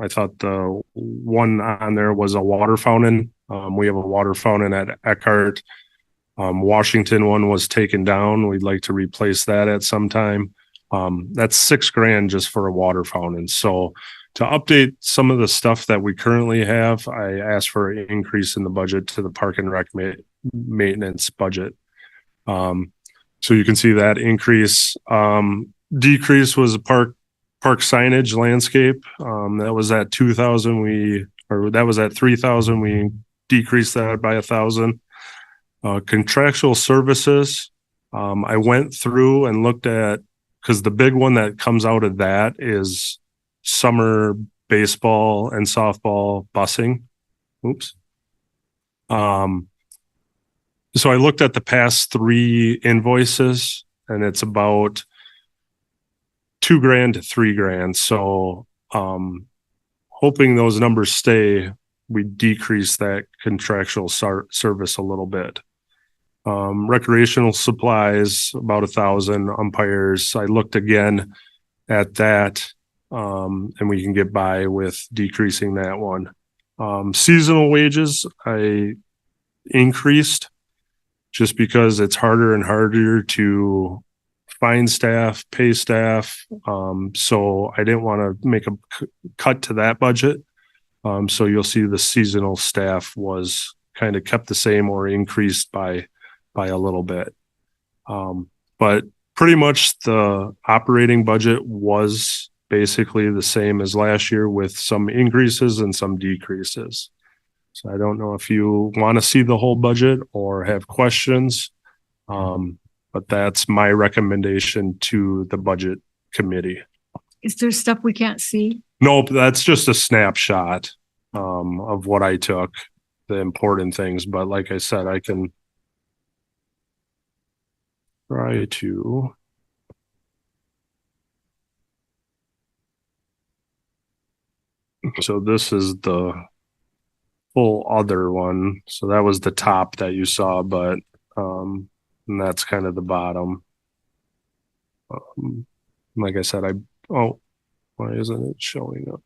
I thought the one on there was a water fountain. We have a water fountain at Eckhart. Washington one was taken down. We'd like to replace that at some time. That's $6,000 just for a water fountain. So to update some of the stuff that we currently have, I asked for an increase in the budget to the Park and Rec maintenance budget. So you can see that increase. Decrease was a park signage landscape. That was at 2,000. That was at 3,000. We decreased that by 1,000. Contractual services. I went through and looked at, because the big one that comes out of that is summer baseball and softball busing. Oops. So I looked at the past 3 invoices and it's about $2,000 to $3,000. So, hoping those numbers stay, we decrease that contractual service a little bit. Recreational supplies, about 1,000. Umpires, I looked again at that. And we can get by with decreasing that one. Seasonal wages, I increased just because it's harder and harder to find staff, pay staff. So I didn't want to make a cut to that budget. So you'll see the seasonal staff was kind of kept the same or increased by a little bit. But pretty much the operating budget was basically the same as last year with some increases and some decreases. So I don't know if you want to see the whole budget or have questions. But that's my recommendation to the budget committee. Is there stuff we can't see? Nope, that's just a snapshot of what I took, the important things. But like I said, I can try to. So this is the full other one. So that was the top that you saw, but and that's kind of the bottom. Like I said, why isn't it showing up?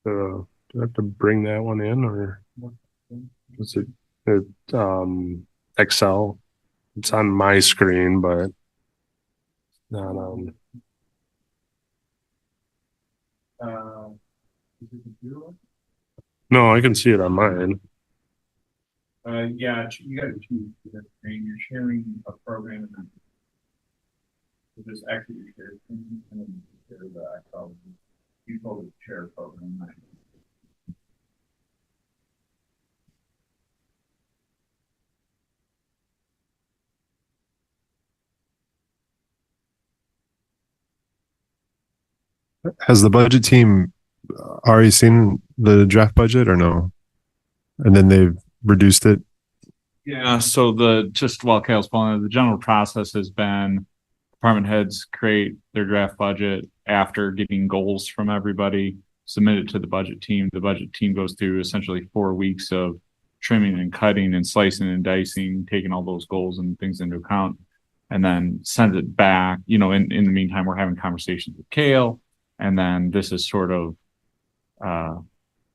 Do I have to bring that one in, or is it Excel? It's on my screen, but not on. No, I can see it on mine. Yeah, you got to choose the screen. You're sharing a program, and just actually your share screen, and then you share the Excel. You told it to share a program. Has the budget team already seen the draft budget or no? And then they've reduced it? Yeah, so just while Kale's following, the general process has been department heads create their draft budget after getting goals from everybody, submit it to the budget team. The budget team goes through essentially 4 weeks of trimming and cutting and slicing and dicing, taking all those goals and things into account, and then sends it back. In the meantime, we're having conversations with Kale. And then this is sort of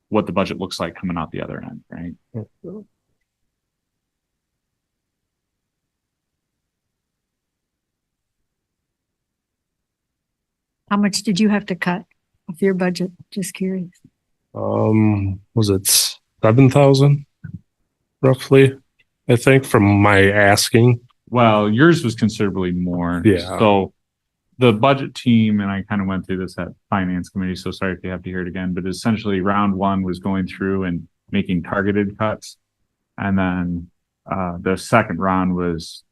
what the budget looks like coming out the other end, right? How much did you have to cut of your budget? Just curious. Was it 7,000 roughly? I think from my asking. Well, yours was considerably more. Yeah. So the budget team, and I kind of went through this at finance committee, so sorry if you have to hear it again, but essentially round one was going through and making targeted cuts. And then the second round was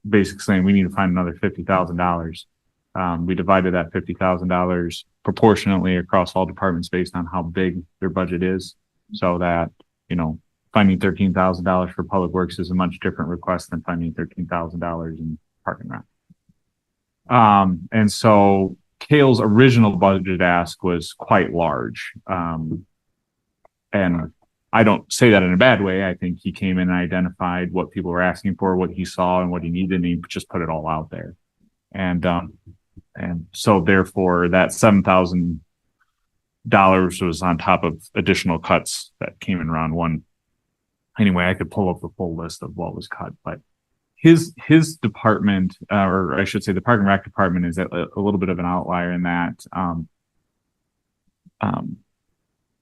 basically saying we need to find another $50,000. We divided that $50,000 proportionately across all departments based on how big their budget is, so that, finding $13,000 for public works is a much different request than finding $13,000 in parking rec. And so Kale's original budget ask was quite large. And I don't say that in a bad way. I think he came in and identified what people were asking for, what he saw and what he needed, and he just put it all out there. And so therefore that $7,000 was on top of additional cuts that came in round one. Anyway, I could pull up the full list of what was cut, but his department, or I should say the Park and Rec department, is a little bit of an outlier in that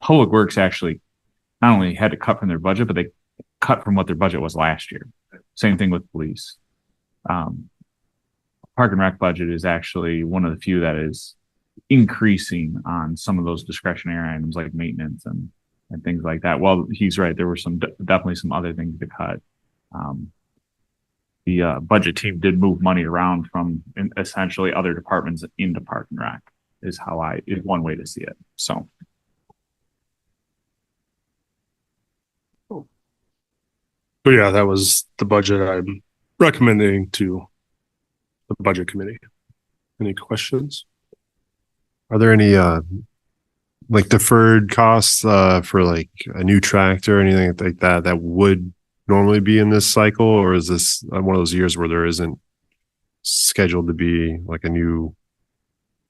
Public Works actually not only had to cut from their budget, but they cut from what their budget was last year. Same thing with police. Park and Rec budget is actually one of the few that is increasing on some of those discretionary items like maintenance and things like that. Well, he's right. There were definitely some other things to cut. The budget team did move money around from essentially other departments into Park and Rec is one way to see it. So. So yeah, that was the budget I'm recommending to the budget committee. Any questions? Are there any like deferred costs for like a new tractor or anything like that that would normally be in this cycle, or is this one of those years where there isn't scheduled to be like a new?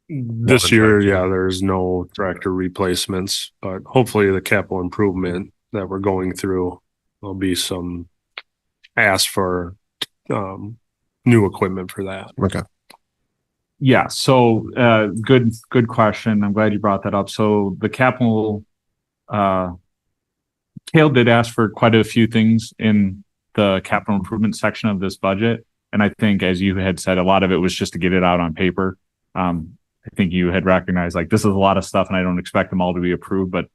This year, yeah, there's no tractor replacements, but hopefully the capital improvement that we're going through, there'll be some ask for new equipment for that. Okay. Yeah, so good question. I'm glad you brought that up. So the capital Kale did ask for quite a few things in the capital improvement section of this budget. And I think, as you had said, a lot of it was just to get it out on paper. I think you had recognized like this is a lot of stuff and I don't expect them all to be approved, but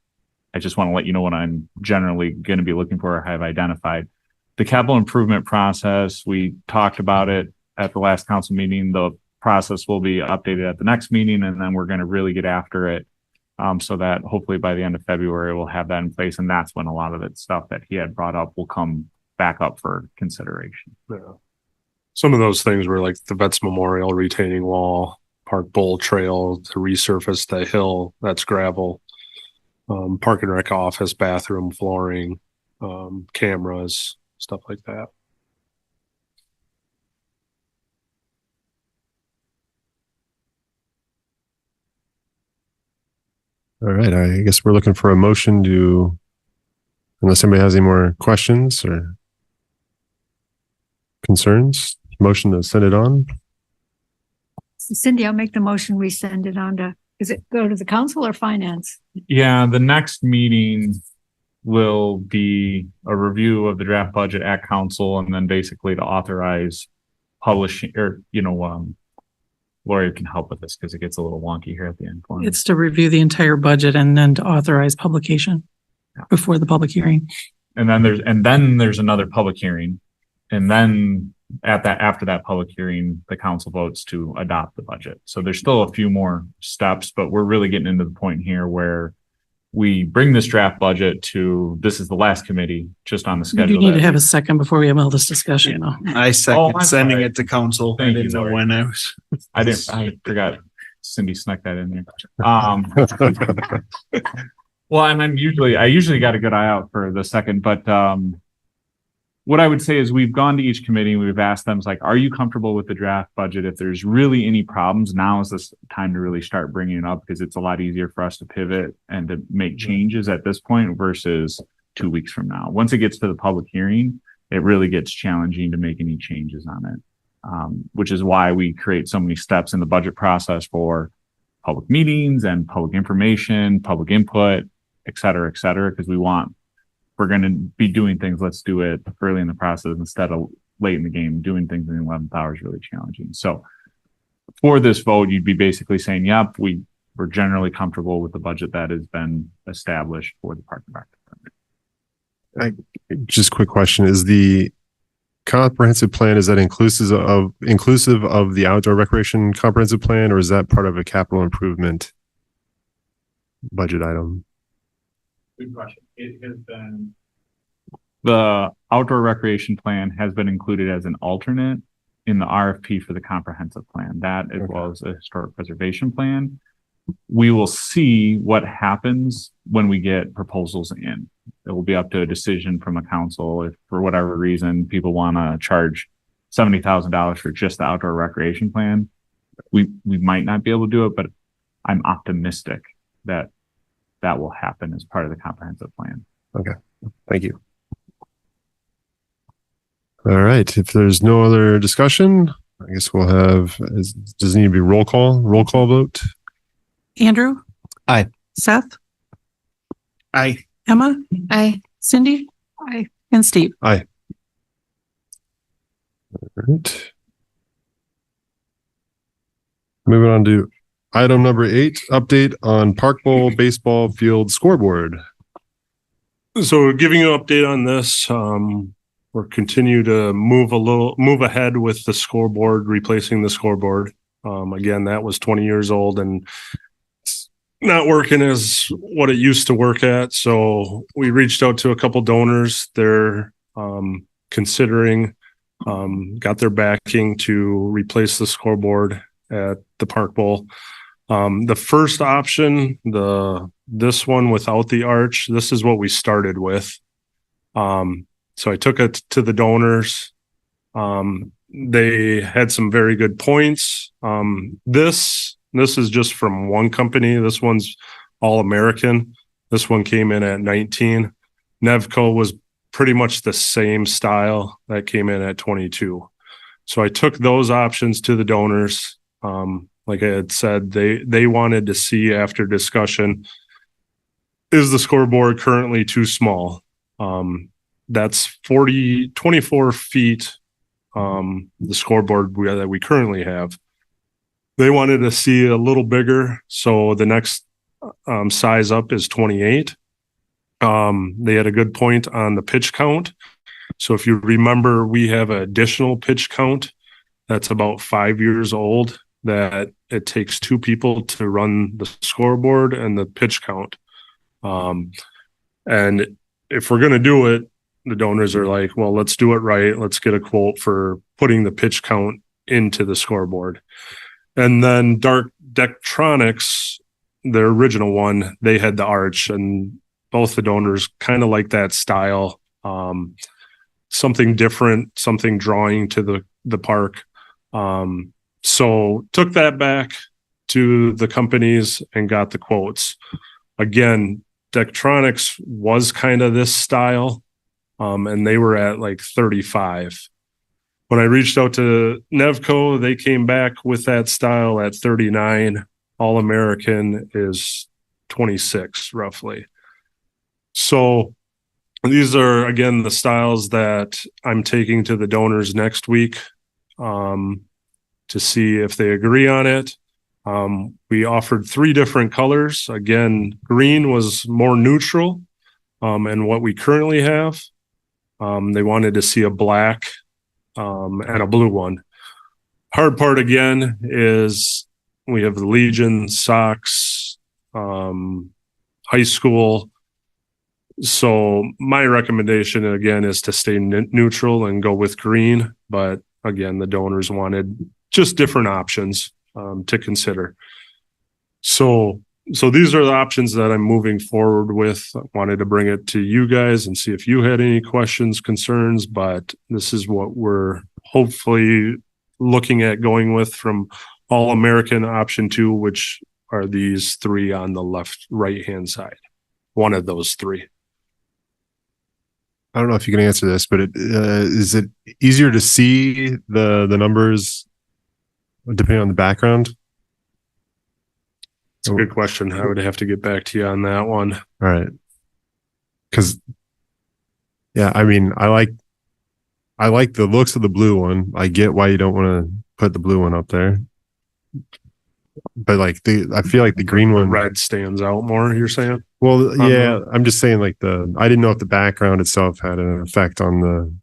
I just want to let you know what I'm generally going to be looking for or have identified. The capital improvement process, we talked about it at the last council meeting. The process will be updated at the next meeting, and then we're going to really get after it so that hopefully by the end of February, we'll have that in place. And that's when a lot of the stuff that he had brought up will come back up for consideration. Yeah. Some of those things were like the Vets Memorial retaining wall, Park Bowl Trail to resurface the hill, that's gravel, Park and Rec office, bathroom flooring, cameras, stuff like that. All right. I guess we're looking for a motion to, unless anybody has any more questions or concerns, motion to send it on. Cindy, I'll make the motion. We send it on to, is it go to the council or finance? Yeah, the next meeting will be a review of the draft budget at council, and then basically to authorize publishing, or, Lori can help with this because it gets a little wonky here at the end. It's to review the entire budget and then to authorize publication before the public hearing. And then there's another public hearing. And then after that public hearing, the council votes to adopt the budget. So there's still a few more steps, but we're really getting into the point here where we bring this draft budget to, this is the last committee just on the schedule. You need to have a second before we have all this discussion. I second sending it to council. Thank I didn't you, know Lori. when I was. I forgot Cindy snuck that in there. Well, and I usually got a good eye out for the second, but what I would say is we've gone to each committee and we've asked them, like, are you comfortable with the draft budget? If there's really any problems, now is this time to really start bringing it up, because it's a lot easier for us to pivot and to make changes at this point versus 2 weeks from now. Once it gets to the public hearing, it really gets challenging to make any changes on it, which is why we create so many steps in the budget process for public meetings and public information, public input, et cetera, because we're going to be doing things, let's do it early in the process instead of late in the game. Doing things in the 11th hour is really challenging. So for this vote, you'd be basically saying, yep, we're generally comfortable with the budget that has been established for the Park and Rec Department. Just a quick question. Is the comprehensive plan, is that inclusive of the outdoor recreation comprehensive plan, or is that part of a capital improvement budget item? Good question. It has been, the outdoor recreation plan has been included as an alternate in the RFP for the comprehensive plan. That, as well as a historic preservation plan. We will see what happens when we get proposals in. It will be up to a decision from a council. If for whatever reason people want to charge $70,000 for just the outdoor recreation plan, we might not be able to do it, but I'm optimistic that will happen as part of the comprehensive plan. Okay, thank you. All right, if there's no other discussion, I guess we'll have, does it need to be roll call vote? Andrew? Aye. Seth? Aye. Emma? Aye. Cindy? Aye. And Steve? Aye. All right. Moving on to item number 8, update on Park Bowl baseball field scoreboard. So giving you an update on this, we're continue to move ahead with the scoreboard, replacing the scoreboard. Again, that was 20 years old and it's not working as what it used to work at. So we reached out to a couple donors. They're considering, got their backing to replace the scoreboard at the Park Bowl. The first option, the this one without the arch. This is what we started with. So I took it to the donors. They had some very good points. This is just from one company. This one's All American. This one came in at 19. Nevco was pretty much the same style that came in at 22. So I took those options to the donors. Like I had said, they wanted to see after discussion, is the scoreboard currently too small? That's 24 feet, the scoreboard that we currently have. They wanted to see a little bigger, so the next size up is 28. They had a good point on the pitch count. So if you remember, we have an additional pitch count that's about 5 years old, that it takes 2 people to run the scoreboard and the pitch count. And if we're going to do it, the donors are like, well, let's do it right. Let's get a quote for putting the pitch count into the scoreboard. And then Dectronics, their original one, they had the arch, and both the donors kind of like that style. Something different, something drawing to the park. So took that back to the companies and got the quotes. Again, Dectronics was kind of this style, and they were at like 35. When I reached out to Nevco, they came back with that style at 39. All American is 26 roughly. So these are, again, the styles that I'm taking to the donors next week to see if they agree on it. We offered 3 different colors. Again, green was more neutral and what we currently have. They wanted to see a black and a blue one. Hard part again is we have the Legion, Sox, high school. So my recommendation again is to stay neutral and go with green. But again, the donors wanted just different options to consider. So these are the options that I'm moving forward with. I wanted to bring it to you guys and see if you had any questions, concerns, but this is what we're hopefully looking at going with from All American option 2, which are these 3 on the right-hand side. One of those 3. I don't know if you can answer this, but is it easier to see the numbers depending on the background? It's a good question. I would have to get back to you on that one. All right. Because, yeah, I mean, I like the looks of the blue one. I get why you don't want to put the blue one up there. But like I feel like the green one, red stands out more, you're saying? Well, yeah, I'm just saying like I didn't know if the background itself had an effect on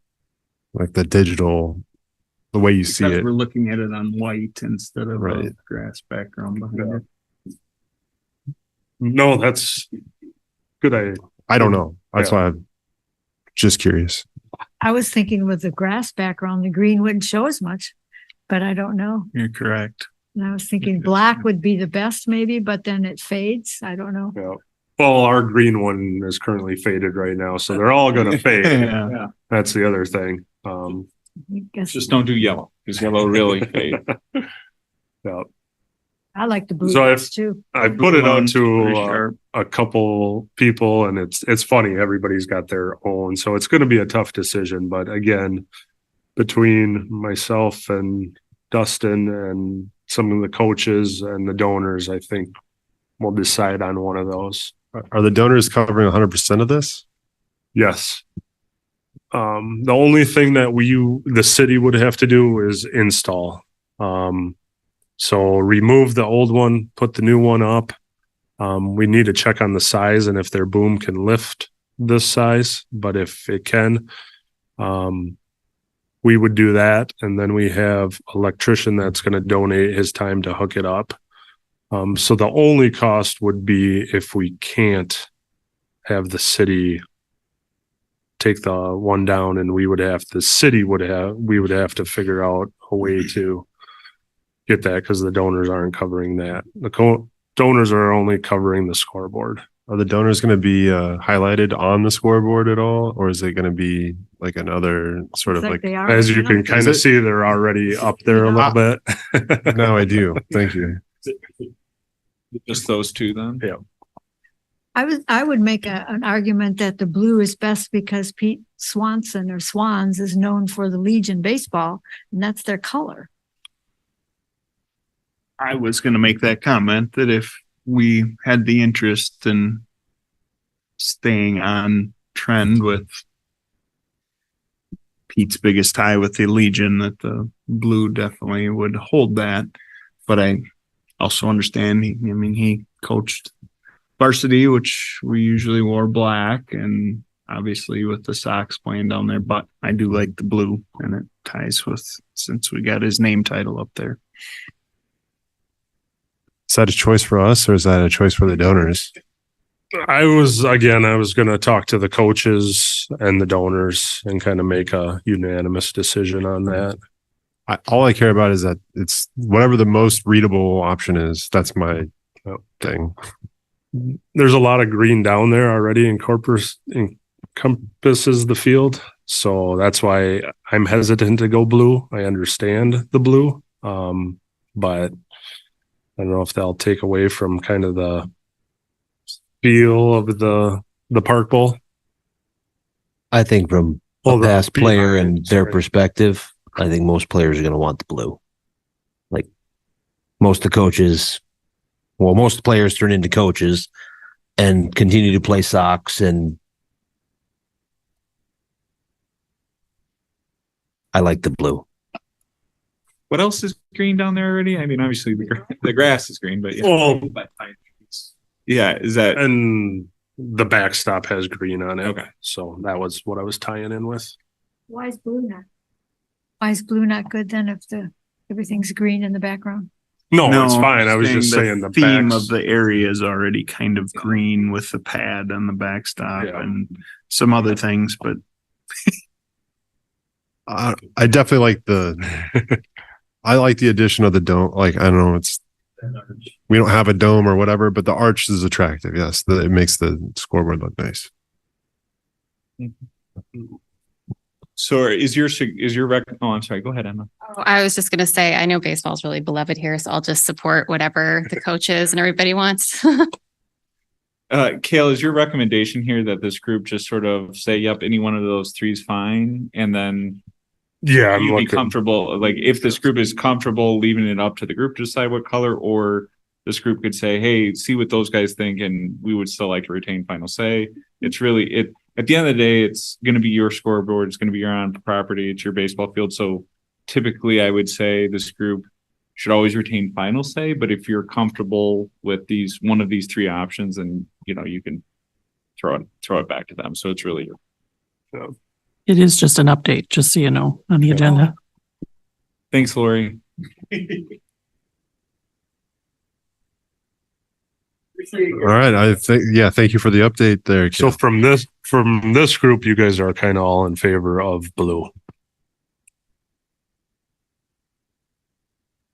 the digital, the way you see it. We're looking at it on white instead of a grass background behind it. No, that's good. I don't know. That's why I'm just curious. I was thinking with the grass background, the green wouldn't show as much, but I don't know. You're correct. And I was thinking black would be the best maybe, but then it fades. I don't know. Yeah. Well, our green one is currently faded right now, so they're all going to fade. Yeah. That's the other thing. Just don't do yellow, because yellow really fade. Yeah. I like the blue So too. I put it out to a couple people, and it's funny. Everybody's got their own, so it's going to be a tough decision. But again, between myself and Dustin and some of the coaches and the donors, I think we'll decide on one of those. Are the donors covering 100% of this? Yes. The only thing that the city would have to do is install. So remove the old one, put the new one up. We need to check on the size and if their boom can lift this size, but if it can, we would do that. And then we have an electrician that's going to donate his time to hook it up. So the only cost would be if we can't have the city take the one down, and we would have to figure out a way to get that, because the donors aren't covering that. The donors are only covering the scoreboard. Are the donors going to be highlighted on the scoreboard at all, or is it going to be like another sort of like? they are As you right now. can kind of see, they're already up there a little bit. Now I do. Thank you. Just those two then? Yeah. I would make an argument that the blue is best because Pete Swanson or Swans is known for the Legion baseball, and that's their color. I was going to make that comment that if we had the interest in staying on trend with Pete's biggest tie with the Legion, that the blue definitely would hold that. But I also understand, he coached varsity, which we usually wore black, and obviously with the Sox playing down there, but I do like the blue, and it ties with, since we got his name title up there. Is that a choice for us, or is that a choice for the donors? I was going to talk to the coaches and the donors and kind of make a unanimous decision on that. All I care about is that it's whatever the most readable option is. That's my thing. There's a lot of green down there already encompasses the field. So that's why I'm hesitant to go blue. I understand the blue. But I don't know if that'll take away from kind of the feel of the Park Bowl. I think from a past player and their perspective, I think most players are going to want the blue. Like most players turn into coaches and continue to play Sox, and I like the blue. What else is green down there already? I mean, obviously the grass is green, but yeah. Oh, yeah, is that, and the backstop has green on it. Okay. So that was what I was tying in with. Why is blue not good then if everything's green in the background? No, it's fine. I was just saying the theme of the area is already kind of green with the pad on the backstop and some other things, but I definitely like I like the addition of the dome. Like, I don't know, we don't have a dome or whatever, but the arch is attractive. Yes. It makes the scoreboard look nice. so is your oh, I'm sorry. Go ahead, Emma. Oh, I was just going to say, I know baseball is really beloved here, so I'll just support whatever the coaches and everybody wants. Kale, is your recommendation here that this group just sort of say, yep, any one of those three is fine, and then you'd be comfortable, like if this group is comfortable leaving it up to the group to decide what color, or this group could say, hey, see what those guys think, and we would still like to retain final say. It's really at the end of the day, it's going to be your scoreboard, it's going to be your own property, it's your baseball field. So typically I would say this group should always retain final say, but if you're comfortable with one of these three options, and you can throw it back to them. So it's really your. It is just an update, just so you know, on the agenda. Thanks, Lori. All right. Thank you for the update there, Kale. So from this group, you guys are kind of all in favor of blue.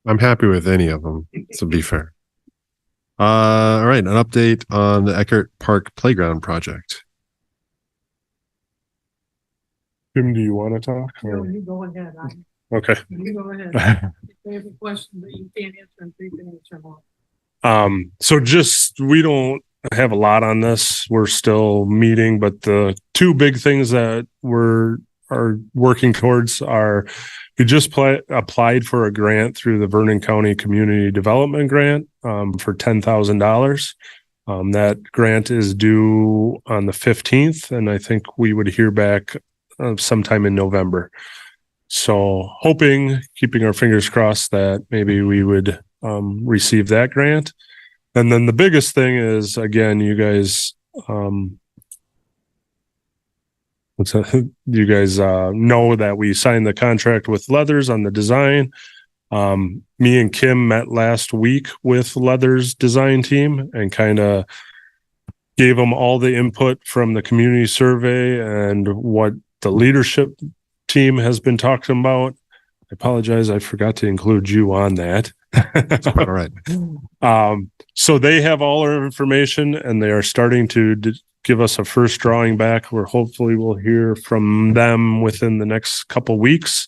I'm happy with any of them, to be fair. All right, an update on the Eckert Park Playground project. Jim, do you want to talk? No, you go ahead. Okay. You go ahead. If they have a question that you can't answer, and you can answer them all. So we don't have a lot on this. We're still meeting, but the two big things that are working towards are, we just applied for a grant through the Vernon County Community Development Grant for $10,000. That grant is due on the 15th, and I think we would hear back sometime in November. So keeping our fingers crossed that maybe we would receive that grant. And then the biggest thing is, again, you guys know that we signed the contract with Leathers on the design. Me and Kim met last week with Leathers design team and kind of gave them all the input from the community survey and what the leadership team has been talking about. I apologize, I forgot to include you on that. All right. So they have all our information and they are starting to give us a first drawing back. Where hopefully we'll hear from them within the next couple weeks.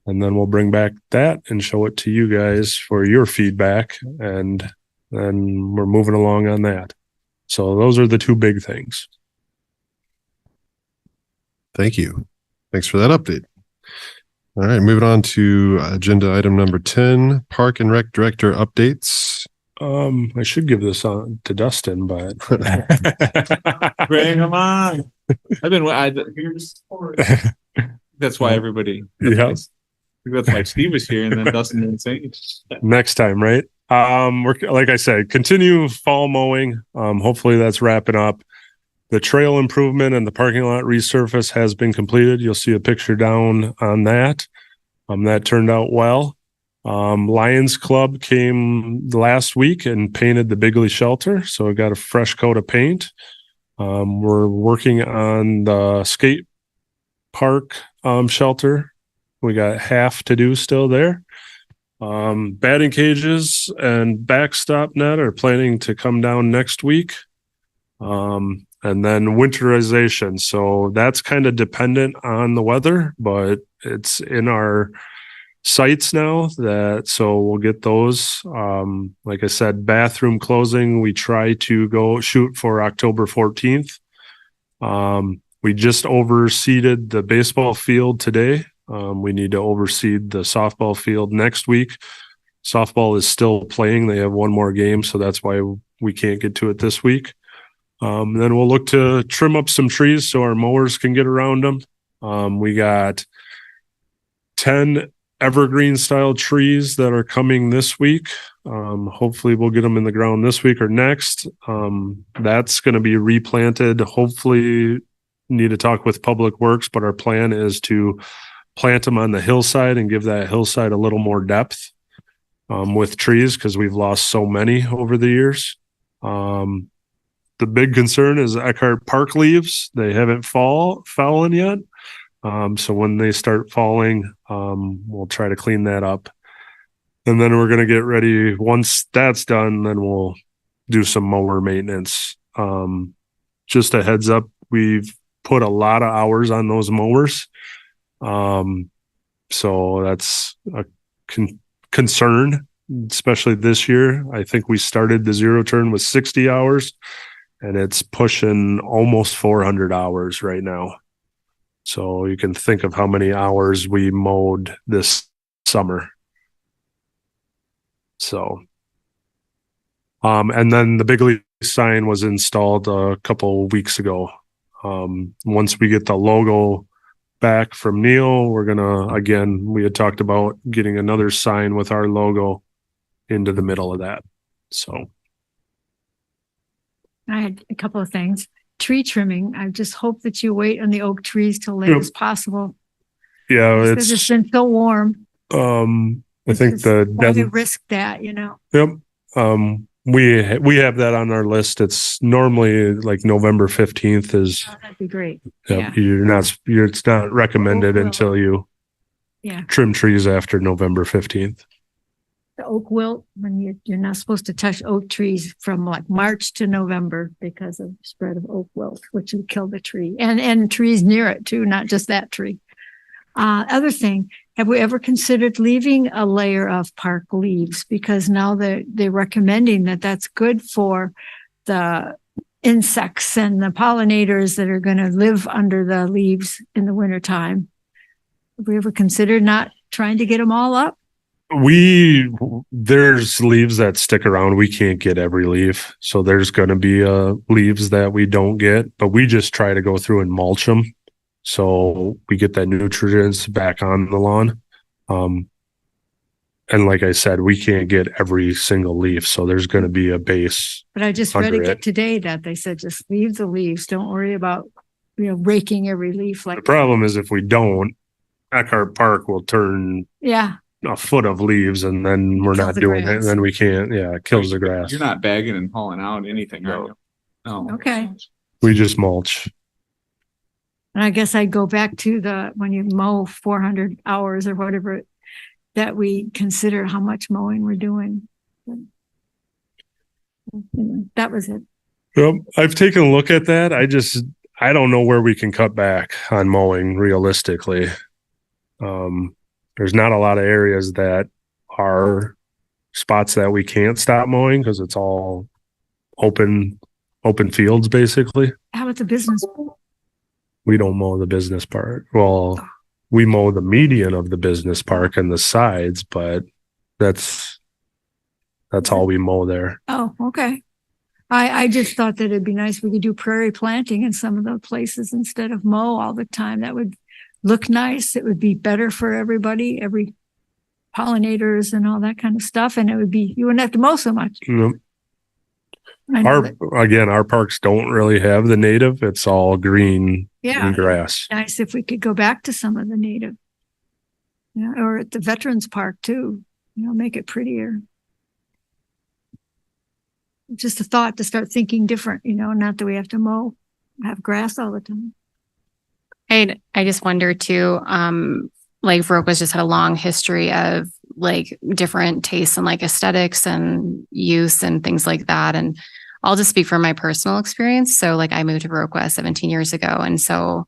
And then we'll bring back that and show it to you guys for your feedback. And then we're moving along on that. So those are the two big things. Thank you. Thanks for that update. All right, moving on to agenda item number 10, Park and Rec Director updates. I should give this on to Dustin, but bring him on. That's why everybody. Yeah. That's why Steve was here, and then Dustin didn't say anything. Next time, right? We're like I said, continue fall mowing. Hopefully that's wrapping up. The trail improvement and the parking lot resurface has been completed. You'll see a picture down on that. That turned out well. Lions Club came last week and painted the Bigley shelter, so it got a fresh coat of paint. We're working on the skate park shelter. We got half to do still there. Batting cages and backstop net are planning to come down next week. And then winterization. So that's kind of dependent on the weather, but it's in our sights now so we'll get those. Like I said, bathroom closing, we try to go shoot for October 14th. We just overseeded the baseball field today. We need to overseed the softball field next week. Softball is still playing. They have one more game, so that's why we can't get to it this week. Then we'll look to trim up some trees so our mowers can get around them. We got 10 evergreen style trees that are coming this week. Hopefully we'll get them in the ground this week or next. That's going to be replanted. Hopefully need to talk with Public Works, but our plan is to plant them on the hillside and give that hillside a little more depth with trees because we've lost so many over the years. The big concern is Eckhart Park leaves. They haven't fallen yet. So when they start falling, we'll try to clean that up. And then we're going to get ready. Once that's done, then we'll do some mower maintenance. Just a heads up, we've put a lot of hours on those mowers. So that's a concern, especially this year. I think we started the zero turn with 60 hours. And it's pushing almost 400 hours right now. So you can think of how many hours we mowed this summer. So, and then the Bigley sign was installed a couple of weeks ago. Once we get the logo back from Neil, we're we had talked about getting another sign with our logo into the middle of that. So. I had a couple of things. Tree trimming. I just hope that you wait on the oak trees till late as possible. Yeah, it's been so warm. I think why to risk that, you know. Yep. We have that on our list. It's normally like November 15th is. Oh, that'd be great. Yep, Yeah. It's not recommended until you Yeah. trim trees after November 15th. The oak wilt, when you're not supposed to touch oak trees from like March to November because of spread of oak wilt, which would kill the tree and trees near it too, not just that tree. Other thing, have we ever considered leaving a layer of park leaves? Because now they're recommending that that's good for the insects and the pollinators that are going to live under the leaves in the wintertime. Have we ever considered not trying to get them all up? There's leaves that stick around. We can't get every leaf. So there's going to be leaves that we don't get, but we just try to go through and mulch them. So we get that nutrients back on the lawn. And like I said, we can't get every single leaf. So there's going to be a base. But I just read it today that they said, just leave the leaves. Don't worry about, raking every leaf. Like the problem is if we don't, Eckhart Park will turn a foot of leaves and then we're not doing it. And then we can't. Yeah. It kills the grass. You're not bagging and hauling out anything, are you? No. Okay. We just mulch. And I guess I'd go back to when you mow 400 hours or whatever, that we consider how much mowing we're doing. Anyway, that was it. Yep. I've taken a look at that. I don't know where we can cut back on mowing realistically. There's not a lot of areas that are spots that we can't stop mowing because it's all open fields basically. How about the business? We don't mow the business part. Well, we mow the median of the business park and the sides, but that's all we mow there. Oh, okay. I just thought that it'd be nice if we could do prairie planting in some of the places instead of mow all the time. That would look nice. It would be better for everybody, every pollinators and all that kind of stuff. And you wouldn't have to mow so much. Yep. Our parks don't really have the native. It's all green and grass. Nice if we could go back to some of the native. Yeah, or at the Veterans Park too, make it prettier. Just a thought to start thinking different, not that we have to have grass all the time. I just wonder too, like Viroqua's just had a long history of like different tastes and like aesthetics and use and things like that. And I'll just speak from my personal experience. So like I moved to Viroqua 17 years ago. And so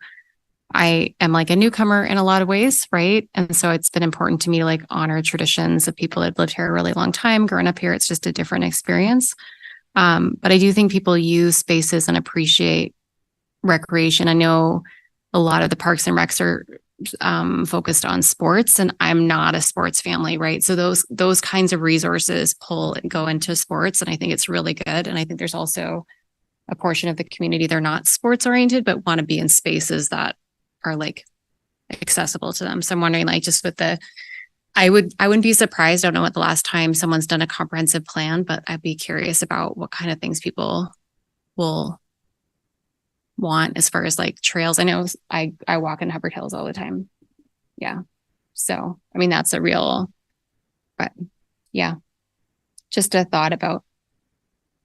I am like a newcomer in a lot of ways, right? And so it's been important to me to like honor traditions of people that have lived here a really long time. Growing up here, it's just a different experience. But I do think people use spaces and appreciate recreation. I know a lot of the parks and recs are focused on sports, and I'm not a sports family, right? So those kinds of resources go into sports, and I think it's really good. And I think there's also a portion of the community, they're not sports oriented, but want to be in spaces that are like accessible to them. So I'm wondering, like, just with I wouldn't be surprised. I don't know what the last time someone's done a comprehensive plan, but I'd be curious about what kind of things people will want as far as like trails. I know I walk in Hubbard Hills all the time. Yeah. So, I mean, that's but yeah, just a thought about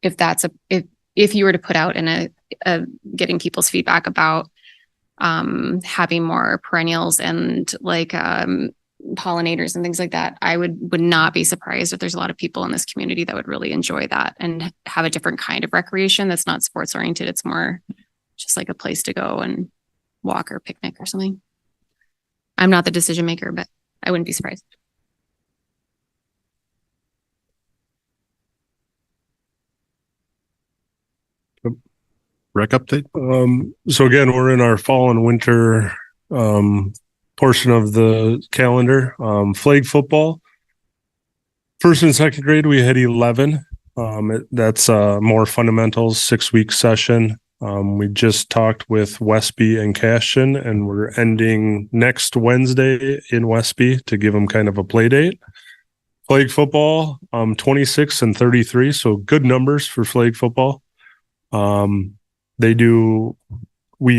if you were to put out in getting people's feedback about having more perennials and like pollinators and things like that, I would not be surprised if there's a lot of people in this community that would really enjoy that and have a different kind of recreation that's not sports oriented. It's more just like a place to go and walk or picnic or something. I'm not the decision maker, but I wouldn't be surprised. Rec update. So again, we're in our fall and winter portion of the calendar. Flag football. First and second grade, we had 11. That's more fundamentals, 6-week session. We just talked with Westby and Caston, and we're ending next Wednesday in Westby to give them kind of a play date. Flag football, 26 and 33, so good numbers for flag football. We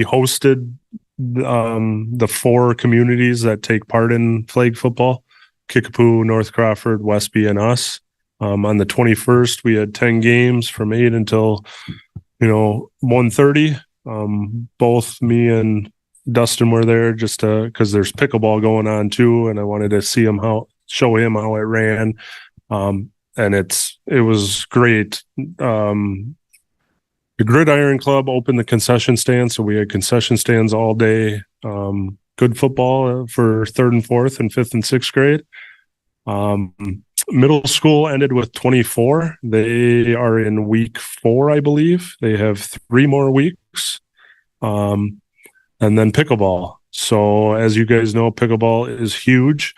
hosted the 4 communities that take part in flag football: Kickapoo, North Crawford, Westby, and us. On the 21st, we had 10 games from 8 until 1:30. Both me and Dustin were there just because there's pickleball going on too, and I wanted to show him how it ran. And it was great. The Gridiron Club opened the concession stand, so we had concession stands all day. Good football for 3rd and 4th and 5th and 6th grade. Middle school ended with 24. They are in week 4, I believe. They have 3 more weeks. And then pickleball. So as you guys know, pickleball is huge.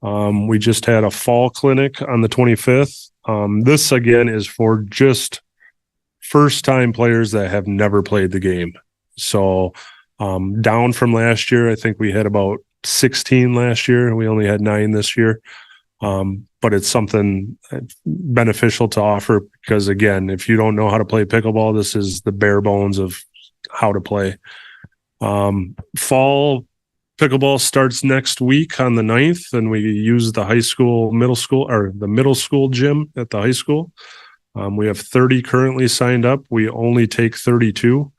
We just had a fall clinic on the 25th. This again is for just first-time players that have never played the game. So down from last year, I think we had about 16 last year. We only had 9 this year. But it's something beneficial to offer because, again, if you don't know how to play pickleball, this is the bare bones of how to play. Fall pickleball starts next week on the 9th, and we use the middle school gym at the high school. We have 30 currently signed up. We only take 32,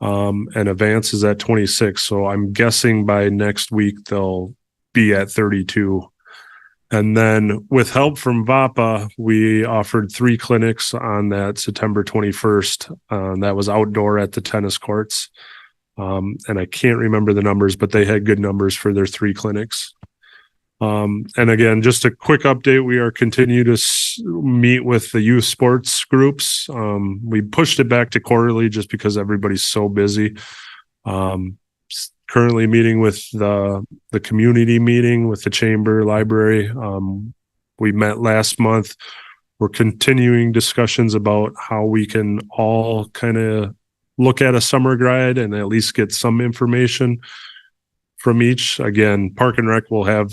and advance is at 26. So I'm guessing by next week they'll be at 32. And then with help from VAPA, we offered 3 clinics on that September 21st. That was outdoor at the tennis courts. And I can't remember the numbers, but they had good numbers for their 3 clinics. And again, just a quick update. We are continue to meet with the youth sports groups. We pushed it back to quarterly just because everybody's so busy. Currently meeting with the community meeting with the chamber library. We met last month. We're continuing discussions about how we can all kind of look at a summer guide and at least get some information from each. Again, Park and Rec will have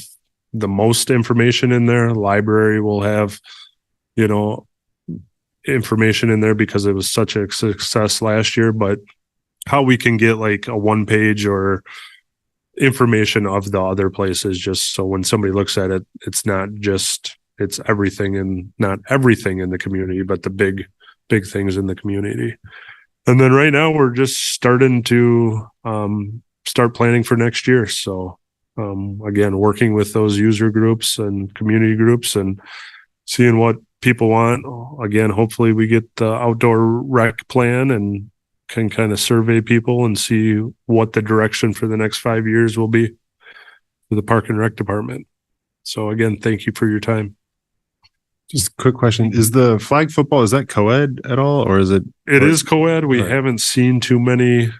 the most information in there. Library will have, information in there because it was such a success last year, but how we can get like a 1-page or information of the other places, just so when somebody looks at it, it's not just, it's everything and not everything in the community, but the big things in the community. And then right now we're just starting to start planning for next year. So again, working with those user groups and community groups and seeing what people want. Again, hopefully we get the outdoor rec plan and can kind of survey people and see what the direction for the next 5 years will be for the Park and Rec department. So again, thank you for your time. Just a quick question. Is the flag football, is that co-ed at all? Or is it? It is co-ed. We haven't seen too many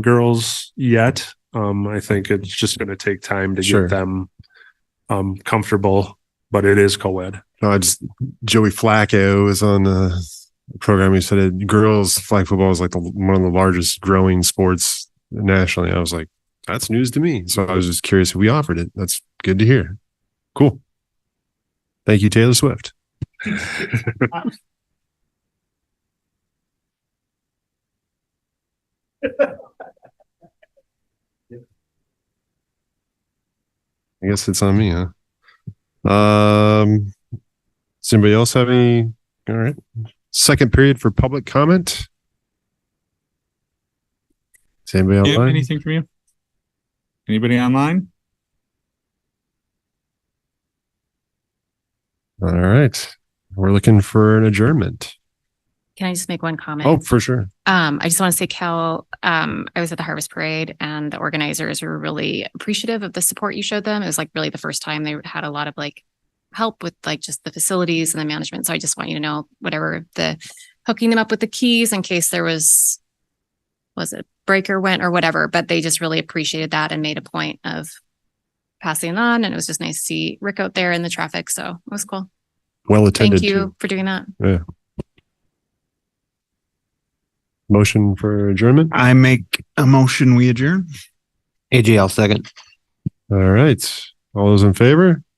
girls yet. I think it's just going to take time to get them comfortable, but it is co-ed. No, Joey Flacco was on the program. He said girls flag football is like one of the largest growing sports nationally. I was like, that's news to me. So I was just curious if we offered it. That's good to hear. Cool. Thank you, Taylor Swift. I guess it's on me, huh? Does anybody else have any? All right. Second period for public comment. Is anybody online? Anything from you? Anybody online? All right. We're looking for an adjournment. Can I just make one comment? Oh, for sure. I just want to say, Cal, I was at the Harvest Parade and the organizers were really appreciative of the support you showed them. It was like really the first time they had a lot of like help with like just the facilities and the management. So I just want you to know, whatever the hooking them up with the keys in case there was it breaker went or whatever, but they just really appreciated that and made a point of passing it on. And it was just nice to see Rick out there in the traffic. So it was cool. Well attended. Thank you for doing that. Yeah. Motion for adjournment. make a motion. We adjourn. AJ, I'll second. All right. All those in favor?